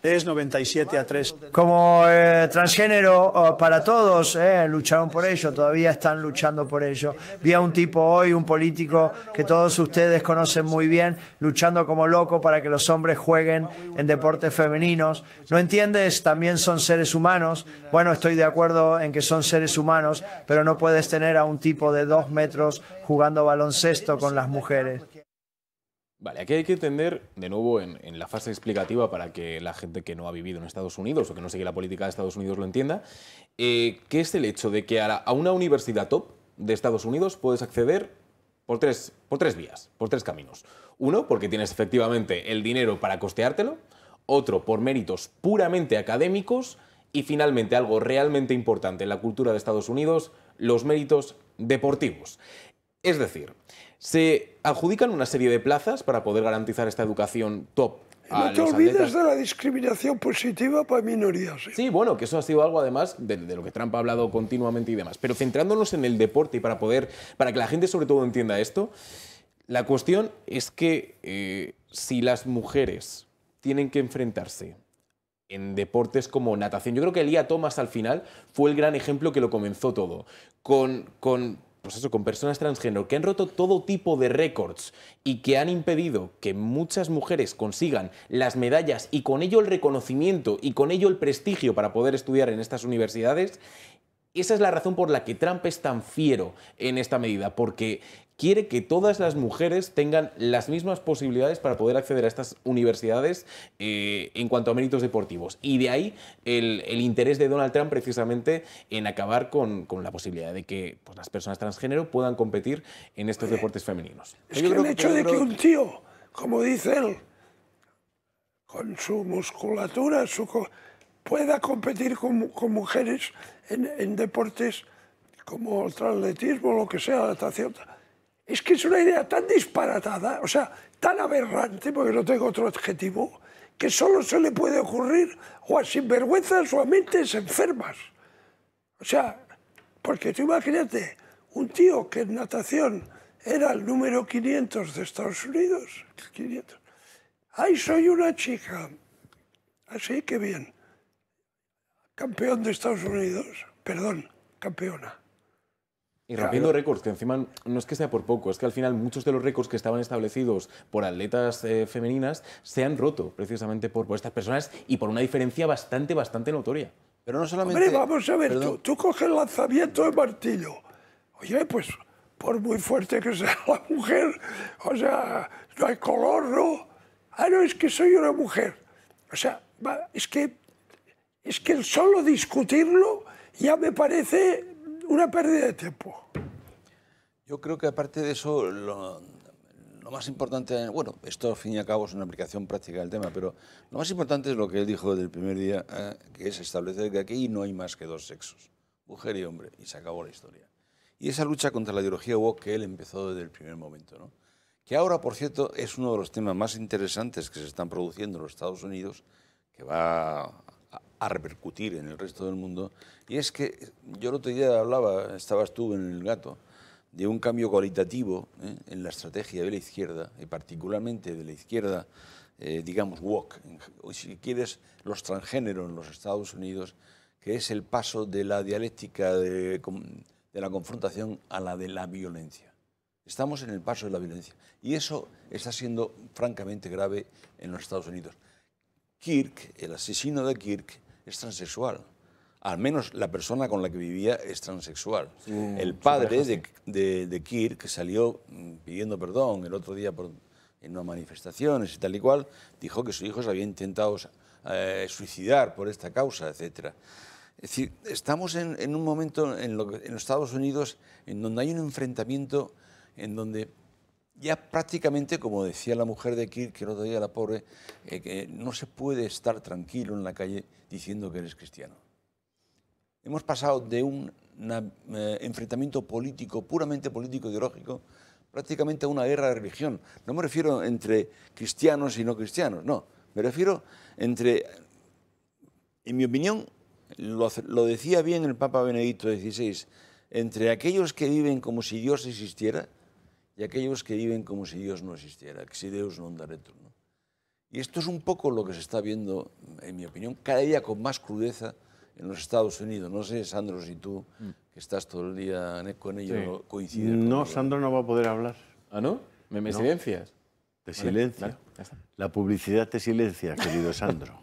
S7: Es 97-3.
S6: Como transgénero para todos, lucharon por ello, todavía están luchando por ello. Vi a un tipo hoy, un político que todos ustedes conocen muy bien, luchando como loco para que los hombres jueguen en deportes femeninos. ¿No entiendes? También son seres humanos. Bueno, estoy de acuerdo en que son seres humanos, pero no puedes tener a un tipo de 2 metros jugando baloncesto con las mujeres.
S2: Vale, aquí hay que entender, de nuevo, en la fase explicativa para que la gente que no ha vivido en Estados Unidos o que no sigue la política de Estados Unidos lo entienda, ¿qué es el hecho de que a una universidad top de Estados Unidos puedes acceder por tres vías, por 3 caminos? Uno, porque tienes efectivamente el dinero para costeártelo. Otro, por méritos puramente académicos. Y finalmente, algo realmente importante en la cultura de Estados Unidos, los méritos deportivos. Es decir, se adjudican una serie de plazas para poder garantizar esta educación top a
S3: no te
S2: los
S3: olvides
S2: atletas.
S3: de la discriminación positiva para minorías.
S2: Sí, bueno, que eso ha sido algo además de lo que Trump ha hablado continuamente y demás. Pero centrándonos en el deporte y para que la gente sobre todo entienda esto, la cuestión es que si las mujeres tienen que enfrentarse en deportes como natación, yo creo que Lia Thomas al final fue el gran ejemplo que lo comenzó todo, pues eso, con personas transgénero que han roto todo tipo de récords y que han impedido que muchas mujeres consigan las medallas y con ello el reconocimiento y con ello el prestigio para poder estudiar en estas universidades. Esa es la razón por la que Trump es tan fiero en esta medida, porque quiere que todas las mujeres tengan las mismas posibilidades para poder acceder a estas universidades en cuanto a méritos deportivos. Y de ahí el interés de Donald Trump precisamente en acabar con la posibilidad de que pues, las personas transgénero puedan competir en estos deportes femeninos.
S3: Es que el hecho de que un tío, como dice él, con su musculatura, pueda competir con mujeres en deportes como el atletismo, lo que sea, natación, es que es una idea tan disparatada, o sea, tan aberrante, porque no tengo otro adjetivo, que solo se le puede ocurrir o a sinvergüenzas o a mentes enfermas. O sea, porque tú imagínate, un tío que en natación era el número 500 de Estados Unidos, 500. ¡Ay, soy una chica! Así que bien. Campeón de Estados Unidos, perdón, campeona.
S2: Y rompiendo récords, que encima no es que sea por poco, es que al final muchos de los récords que estaban establecidos por atletas femeninas se han roto precisamente por estas personas y por una diferencia bastante notoria.
S4: Pero no solamente...
S3: Hombre, vamos a ver, tú coges el lanzamiento de martillo. Oye, pues, por muy fuerte que sea la mujer, o sea, no hay color, ¿no? Ah, no, es que soy una mujer. O sea, es que el solo discutirlo ya me parece una pérdida de tiempo.
S4: Yo creo que aparte de eso, lo más importante, bueno, esto al fin y al cabo es una aplicación práctica del tema, pero lo más importante es lo que él dijo desde el primer día, que es establecer que aquí no hay más que 2 sexos, mujer y hombre, y se acabó la historia. Y esa lucha contra la ideología woke que él empezó desde el primer momento, ¿no? Que ahora, por cierto, es uno de los temas más interesantes que se están produciendo en los Estados Unidos, que va a repercutir en el resto del mundo, y es que yo el otro día hablaba, estabas tú en El Gato, de un cambio cualitativo en la estrategia de la izquierda, y particularmente de la izquierda, digamos, woke, o si quieres, los transgéneros en los Estados Unidos, que es el paso de la dialéctica de la confrontación a la de la violencia. Estamos en el paso de la violencia, y eso está siendo francamente grave en los Estados Unidos. Kirk, el asesino de Kirk, es transexual. Al menos la persona con la que vivía es transexual. El padre de Kirk salió pidiendo perdón el otro día en unas manifestaciones y tal y cual, dijo que su hijo se había intentado suicidar por esta causa, etc. Es decir, estamos en un momento en los Estados Unidos en donde hay un enfrentamiento en donde ya prácticamente, como decía la mujer de Kirk, que el otro día la pobre, que no se puede estar tranquilo en la calle diciendo que eres cristiano. Hemos pasado de un enfrentamiento político, puramente político, ideológico, prácticamente a una guerra de religión. No me refiero entre cristianos y no cristianos, no. Me refiero entre, en mi opinión, lo decía bien el Papa Benedicto XVI, entre aquellos que viven como si Dios existiera y aquellos que viven como si Dios no existiera, ex Deus non daretur, ¿no? Y esto es un poco lo que se está viendo, en mi opinión, cada día con más crudeza en los Estados Unidos. No sé, Sandro, si tú, que estás todo el día con ello, coincides.
S1: No, Sandro no va a poder hablar.
S2: ¿Ah, no? ¿Me silencias?
S1: Te silencia.
S2: Vale, ya está.
S1: La publicidad te silencia, querido Sandro.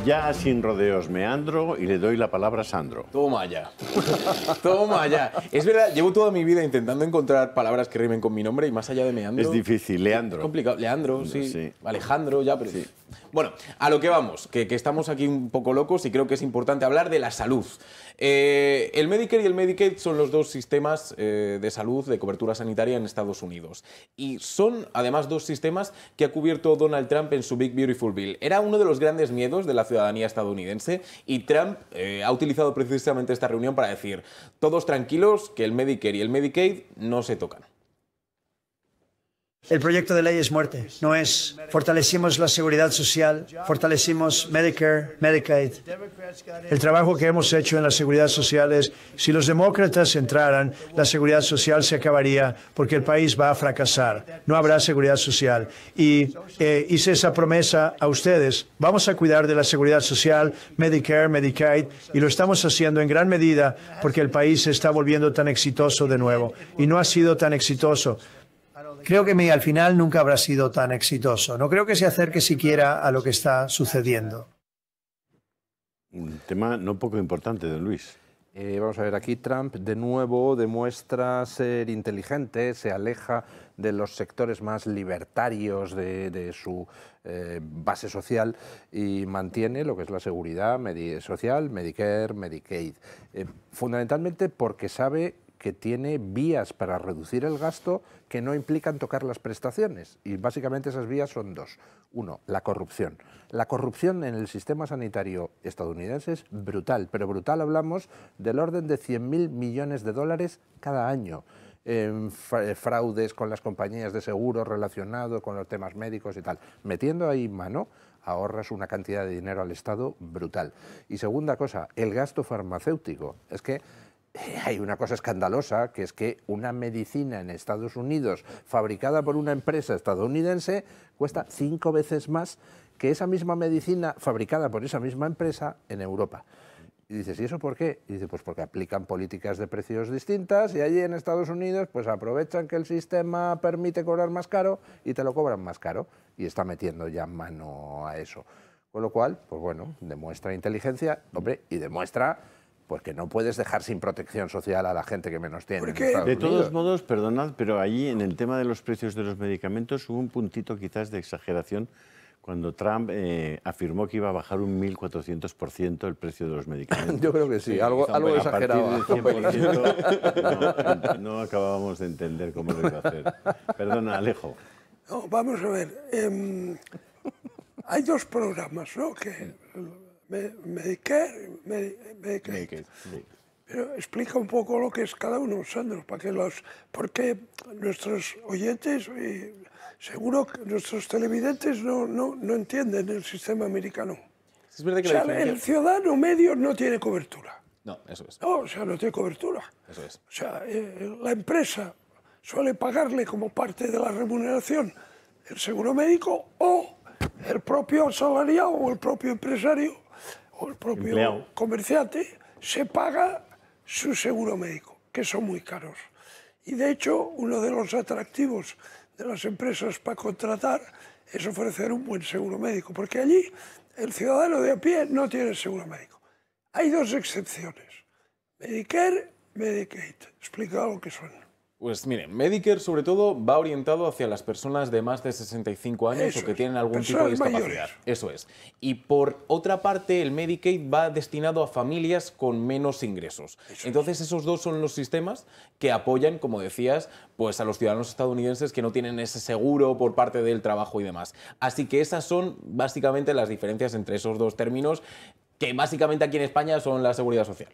S1: Ya sin rodeos meandro y le doy la palabra a Sandro.
S2: Toma ya. Toma ya. Es verdad, llevo toda mi vida intentando encontrar palabras que rimen con mi nombre y más allá de meandro...
S1: Es difícil, Leandro.
S2: Es complicado. Leandro, sí.
S1: Sí.
S2: Alejandro, ya, pero... Sí. Bueno, a lo que vamos, que estamos aquí un poco locos y creo que es importante hablar de la salud. El Medicare y el Medicaid son los dos sistemas de salud de cobertura sanitaria en Estados Unidos. Y son, además, dos sistemas que ha cubierto Donald Trump en su Big Beautiful Bill. Era uno de los grandes miedos de la ciudadanía estadounidense y Trump ha utilizado precisamente esta reunión para decir: todos tranquilos, que el Medicare y el Medicaid no se tocan.
S7: El proyecto de ley es muerte, no es. Fortalecimos la seguridad social, fortalecimos Medicare, Medicaid. El trabajo que hemos hecho en la seguridad social es, si los demócratas entraran, la seguridad social se acabaría porque el país va a fracasar. No habrá seguridad social. Y hice esa promesa a ustedes. Vamos a cuidar de la seguridad social, Medicare, Medicaid, y lo estamos haciendo en gran medida porque el país se está volviendo tan exitoso de nuevo. Y no ha sido tan exitoso. Creo que al final nunca habrá sido tan exitoso. No creo que se acerque siquiera a lo que está sucediendo.
S1: Un tema no poco importante, don Luis.
S5: Vamos a ver, aquí Trump de nuevo demuestra ser inteligente, se aleja de los sectores más libertarios de su base social y mantiene lo que es la seguridad social, Medicare, Medicaid. Fundamentalmente porque sabe que tiene vías para reducir el gasto que no implican tocar las prestaciones. Y básicamente esas vías son dos. Uno, la corrupción. La corrupción en el sistema sanitario estadounidense es brutal, pero brutal hablamos del orden de 100.000 millones de dólares cada año. Fraudes con las compañías de seguros relacionados con los temas médicos y tal. Metiendo ahí mano, ahorras una cantidad de dinero al Estado brutal. Y segunda cosa, el gasto farmacéutico. Es que hay una cosa escandalosa, que es que una medicina en Estados Unidos fabricada por una empresa estadounidense cuesta 5 veces más que esa misma medicina fabricada por esa misma empresa en Europa. Y dices, ¿y eso por qué? Y dice, pues porque aplican políticas de precios distintas y allí en Estados Unidos pues aprovechan que el sistema permite cobrar más caro y te lo cobran más caro. Y está metiendo ya mano a eso. Con lo cual, pues bueno, demuestra inteligencia, hombre, y demuestra pues que no puedes dejar sin protección social a la gente que menos tiene.
S1: De todos modos, perdonad, pero allí en el tema de los precios de los medicamentos hubo un puntito quizás de exageración cuando Trump afirmó que iba a bajar un 1.400% el precio de los medicamentos.
S5: Yo creo que sí, algo exagerado.
S1: A partir del 100% no acabábamos de entender cómo lo iba a hacer. Perdona, Alejo.
S3: No, vamos a ver. Hay dos programas, ¿no? Que Medicare, Medicaid. Pero explica un poco lo que es cada uno, Sandro, porque nuestros oyentes, seguro que nuestros televidentes no entienden el sistema americano.
S2: Es verdad que
S3: el ciudadano medio no tiene cobertura.
S2: No, eso es.
S3: No, no tiene cobertura.
S2: Eso es.
S3: La empresa suele pagarle como parte de la remuneración el seguro médico o el propio asalariado o el propio empresario o el propio empleado, comerciante, se paga su seguro médico, que son muy caros. Y de hecho, uno de los atractivos de las empresas para contratar es ofrecer un buen seguro médico, porque allí el ciudadano de a pie no tiene seguro médico. Hay dos excepciones, Medicare, Medicaid. Explica lo que son.
S2: Pues miren, Medicare sobre todo va orientado hacia las personas de más de 65 años
S3: Eso
S2: o que
S3: es,
S2: tienen algún tipo de
S3: personas
S2: discapacidad.
S3: mayores.
S2: Eso es. Y por otra parte, el Medicaid va destinado a familias con menos ingresos. Entonces, esos dos son los sistemas que apoyan, como decías, pues a los ciudadanos estadounidenses que no tienen ese seguro por parte del trabajo y demás. Así que esas son básicamente las diferencias entre esos dos términos, que básicamente aquí en España son la seguridad social.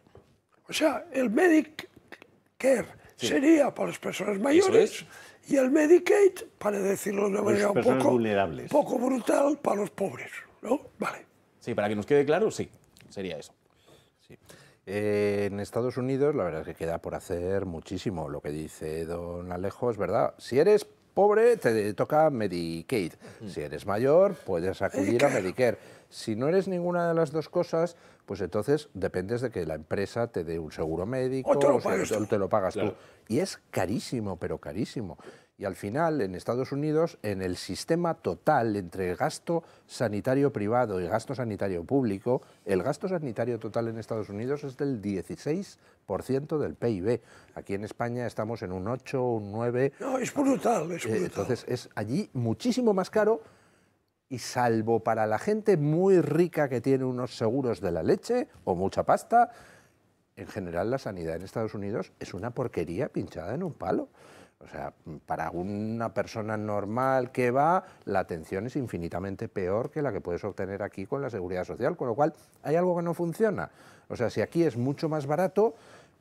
S3: O sea, el Medicare sería para las personas
S2: Eso
S3: mayores y el Medicaid, para decirlo de una manera un
S1: personas
S3: poco,
S1: vulnerables.
S3: poco brutal, para los pobres, ¿no? Vale.
S2: Sí, para que nos quede claro, sí, sería eso.
S5: Sí. En Estados Unidos la verdad es que queda por hacer muchísimo. Lo que dice don Alejo es verdad. Si eres pobre te toca Medicaid. Si eres mayor puedes acudir a Medicare. Si no eres ninguna de las dos cosas, pues entonces dependes de que la empresa te dé un seguro médico
S3: O te lo
S5: sea,
S3: pagues tú.
S5: te lo pagas
S2: Claro.
S5: tú. Y es carísimo, pero carísimo. Y al final, en Estados Unidos, en el sistema total entre gasto sanitario privado y gasto sanitario público, el gasto sanitario total en Estados Unidos es del 16% del PIB. Aquí en España estamos en un 8, un 9.
S3: No, es brutal, es brutal.
S5: Entonces es allí muchísimo más caro y salvo para la gente muy rica que tiene unos seguros de la leche o mucha pasta, en general la sanidad en Estados Unidos es una porquería pinchada en un palo. O sea, para una persona normal que va, la atención es infinitamente peor que la que puedes obtener aquí con la Seguridad Social, con lo cual hay algo que no funciona. O sea, si aquí es mucho más barato,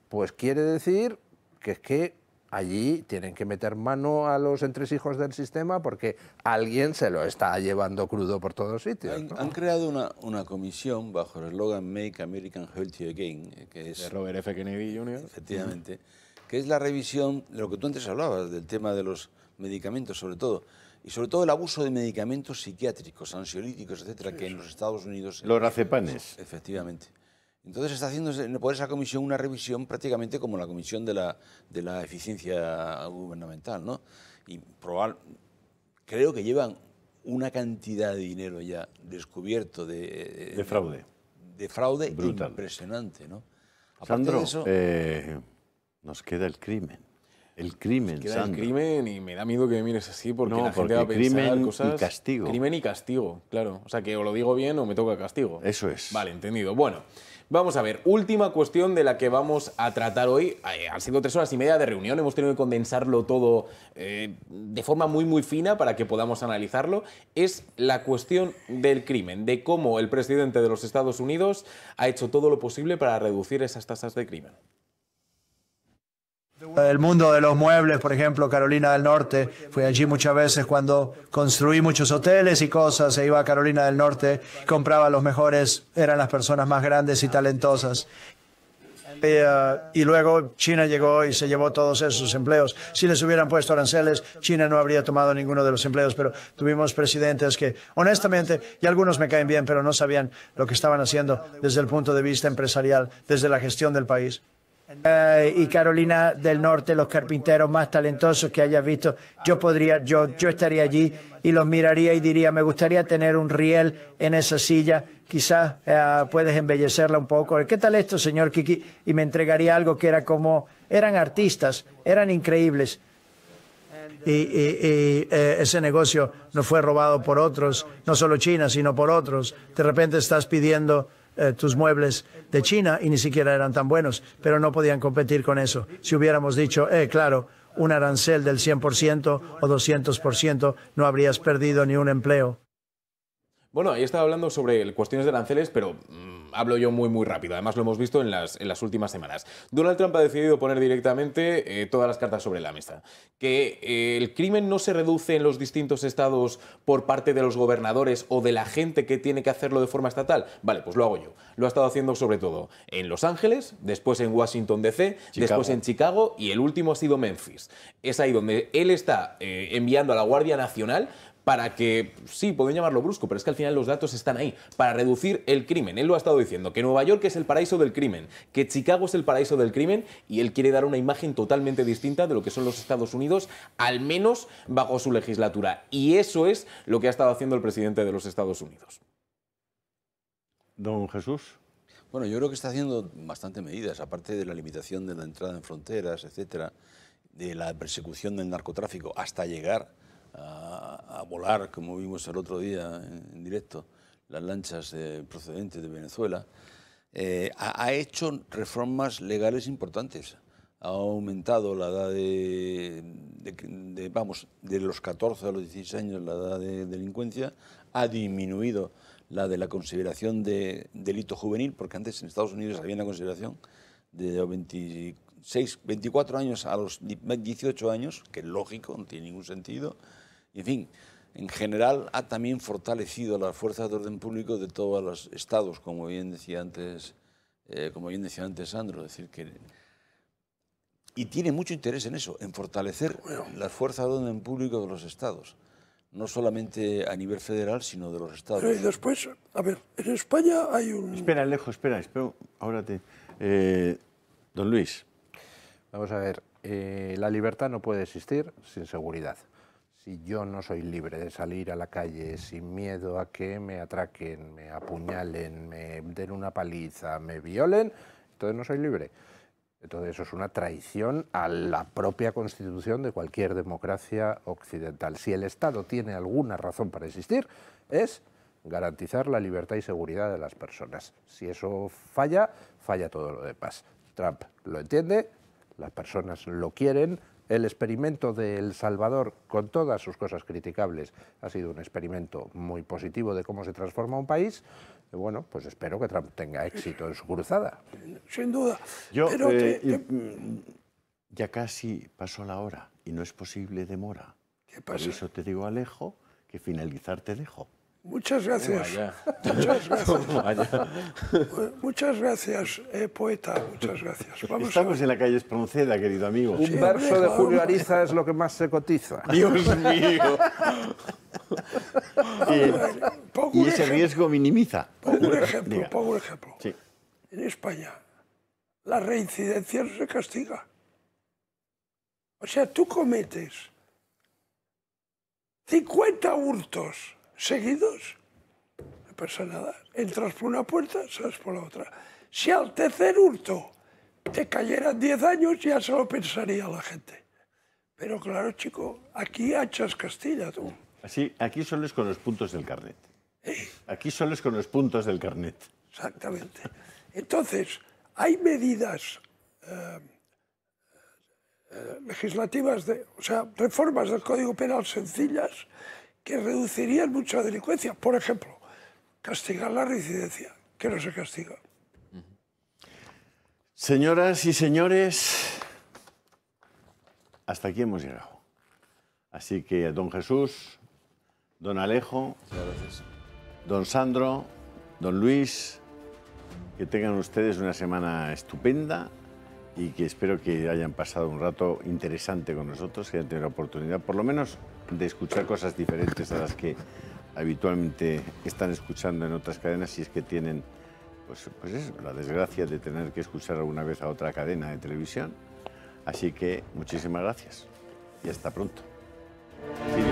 S5: pues quiere decir que es que allí tienen que meter mano a los entresijos del sistema porque alguien se lo está llevando crudo por todos sitios, ¿no?
S4: Han creado una comisión bajo el eslogan Make American Healthy Again, que es
S2: De Robert F. Kennedy Jr.
S4: efectivamente, que es la revisión de lo que tú antes hablabas, del tema de los medicamentos sobre todo, y sobre todo el abuso de medicamentos psiquiátricos, ansiolíticos, etcétera, que en los Estados Unidos...
S1: Los racepanes.
S4: Efectivamente. Entonces está haciendo por esa comisión una revisión prácticamente como la comisión de la eficiencia gubernamental, ¿no? Y creo que llevan una cantidad de dinero ya descubierto
S1: De fraude.
S4: de fraude
S1: Brutal.
S4: impresionante, ¿no? Aparte
S1: Sandro,
S4: de eso,
S1: nos queda el crimen. El crimen,
S2: Queda el
S1: Sandro.
S2: crimen y me da miedo que me mires así porque
S1: No,
S2: la gente
S1: porque
S2: va a pensar
S1: crimen y
S2: cosas...
S1: castigo.
S2: Crimen y castigo, claro. O sea, que o lo digo bien o me toca castigo.
S1: Eso es.
S2: Vale, entendido. Bueno, vamos a ver. Última cuestión de la que vamos a tratar hoy. Han sido 3 horas y media de reunión. Hemos tenido que condensarlo todo de forma muy, muy fina para que podamos analizarlo. Es la cuestión del crimen, de cómo el presidente de los Estados Unidos ha hecho todo lo posible para reducir esas tasas de crimen.
S7: El mundo de los muebles, por ejemplo, Carolina del Norte, fui allí muchas veces cuando construí muchos hoteles y cosas, se iba a Carolina del Norte, compraba los mejores, eran las personas más grandes y talentosas. Y luego China llegó y se llevó todos esos empleos. Si les hubieran puesto aranceles, China no habría tomado ninguno de los empleos, pero tuvimos presidentes que, honestamente, y algunos me caen bien, pero no sabían lo que estaban haciendo desde el punto de vista empresarial, desde la gestión del país. Y Carolina del Norte, los carpinteros más talentosos que hayas visto, yo estaría allí y los miraría y diría, me gustaría tener un riel en esa silla, quizás puedes embellecerla un poco. ¿Qué tal esto, señor Kiki? Y me entregaría algo que era como, eran artistas, eran increíbles. Y ese negocio no fue robado por otros, no solo China, sino por otros. De repente estás pidiendo tus muebles de China y ni siquiera eran tan buenos, pero no podían competir con eso. Si hubiéramos dicho, claro, un arancel del 100% o 200%, no habrías perdido ni un empleo.
S2: Bueno, ahí estaba hablando sobre cuestiones de aranceles, pero hablo yo muy, muy rápido. Además, lo hemos visto en las últimas semanas. Donald Trump ha decidido poner directamente todas las cartas sobre la mesa. Que el crimen no se reduce en los distintos estados por parte de los gobernadores o de la gente que tiene que hacerlo de forma estatal. Vale, pues lo hago yo. Lo ha estado haciendo sobre todo en Los Ángeles, después en Washington DC, después en Chicago y el último ha sido Memphis. Es ahí donde él está enviando a la Guardia Nacional para que, sí, pueden llamarlo brusco, pero es que al final los datos están ahí, para reducir el crimen. Él lo ha estado diciendo, que Nueva York es el paraíso del crimen, que Chicago es el paraíso del crimen, y él quiere dar una imagen totalmente distinta de lo que son los Estados Unidos, al menos bajo su legislatura. Y eso es lo que ha estado haciendo el presidente de los Estados Unidos.
S1: Don Jesús.
S4: Bueno, yo creo que está haciendo bastante medidas, aparte de la limitación de la entrada en fronteras, etcétera. de la persecución del narcotráfico hasta llegar a volar, como vimos el otro día en directo, las lanchas procedentes de Venezuela, ha hecho reformas legales importantes. Ha aumentado la edad de los 14 a los 16 años la edad de delincuencia, ha disminuido la de la consideración de delito juvenil, porque antes en Estados Unidos había una consideración de 24 años a los 18 años, que es lógico, no tiene ningún sentido. Y, en fin, en general ha también fortalecido las fuerzas de orden público de todos los estados, como bien decía antes Sandro, es decir, que... Y tiene mucho interés en eso, en fortalecer las fuerzas de orden público de los estados, no solamente a nivel federal, sino de los estados.
S3: Pero y después, a ver, en España hay un...
S1: Espera, Alejo, espera, ahora te... don Luis.
S5: Vamos a ver, la libertad no puede existir sin seguridad. Si yo no soy libre de salir a la calle sin miedo a que me atraquen, me apuñalen, me den una paliza, me violen, entonces no soy libre. Entonces eso es una traición a la propia Constitución de cualquier democracia occidental. Si el Estado tiene alguna razón para existir, es garantizar la libertad y seguridad de las personas. Si eso falla, falla todo lo demás. Trump lo entiende, las personas lo quieren. El experimento de El Salvador, con todas sus cosas criticables, ha sido un experimento muy positivo de cómo se transforma un país. Y bueno, pues espero que Trump tenga éxito en su cruzada.
S3: Sin duda.
S1: Pero ya casi pasó la hora y no es posible demora.
S3: ¿Qué pasa?
S1: Por eso te digo, Alejo, que finalizar te dejo.
S3: Muchas gracias. Muchas gracias. Muchas gracias, poeta. Muchas gracias.
S1: Estamos en la calle Espronceda, querido amigo.
S5: Un verso de Julio Ariza es lo que más se cotiza.
S1: Dios mío. Y ese riesgo minimiza.
S3: Pongo un ejemplo.
S1: Sí.
S3: En España, la reincidencia no se castiga. O sea, tú cometes 50 hurtos seguidos, no pasa nada. Entras por una puerta, sales por la otra. Si al tercer hurto te cayeran 10 años, ya se lo pensaría la gente. Pero claro, chico, aquí hachas Castilla, tú.
S1: Así, aquí solo es con los puntos del carnet. Aquí solo es con los puntos del carnet.
S3: Exactamente. Entonces, hay medidas legislativas, o sea, reformas del Código Penal sencillas que reducirían mucho la delincuencia. Por ejemplo, castigar la reincidencia, que no se castiga.
S1: Señoras y señores, hasta aquí hemos llegado. Así que, don Jesús, don Alejo, don Sandro, don Luis, que tengan ustedes una semana estupenda y que espero que hayan pasado un rato interesante con nosotros, que hayan tenido la oportunidad, por lo menos, de escuchar cosas diferentes a las que habitualmente están escuchando en otras cadenas, si es que tienen pues eso, la desgracia de tener que escuchar alguna vez a otra cadena de televisión. Así que muchísimas gracias y hasta pronto. Sí,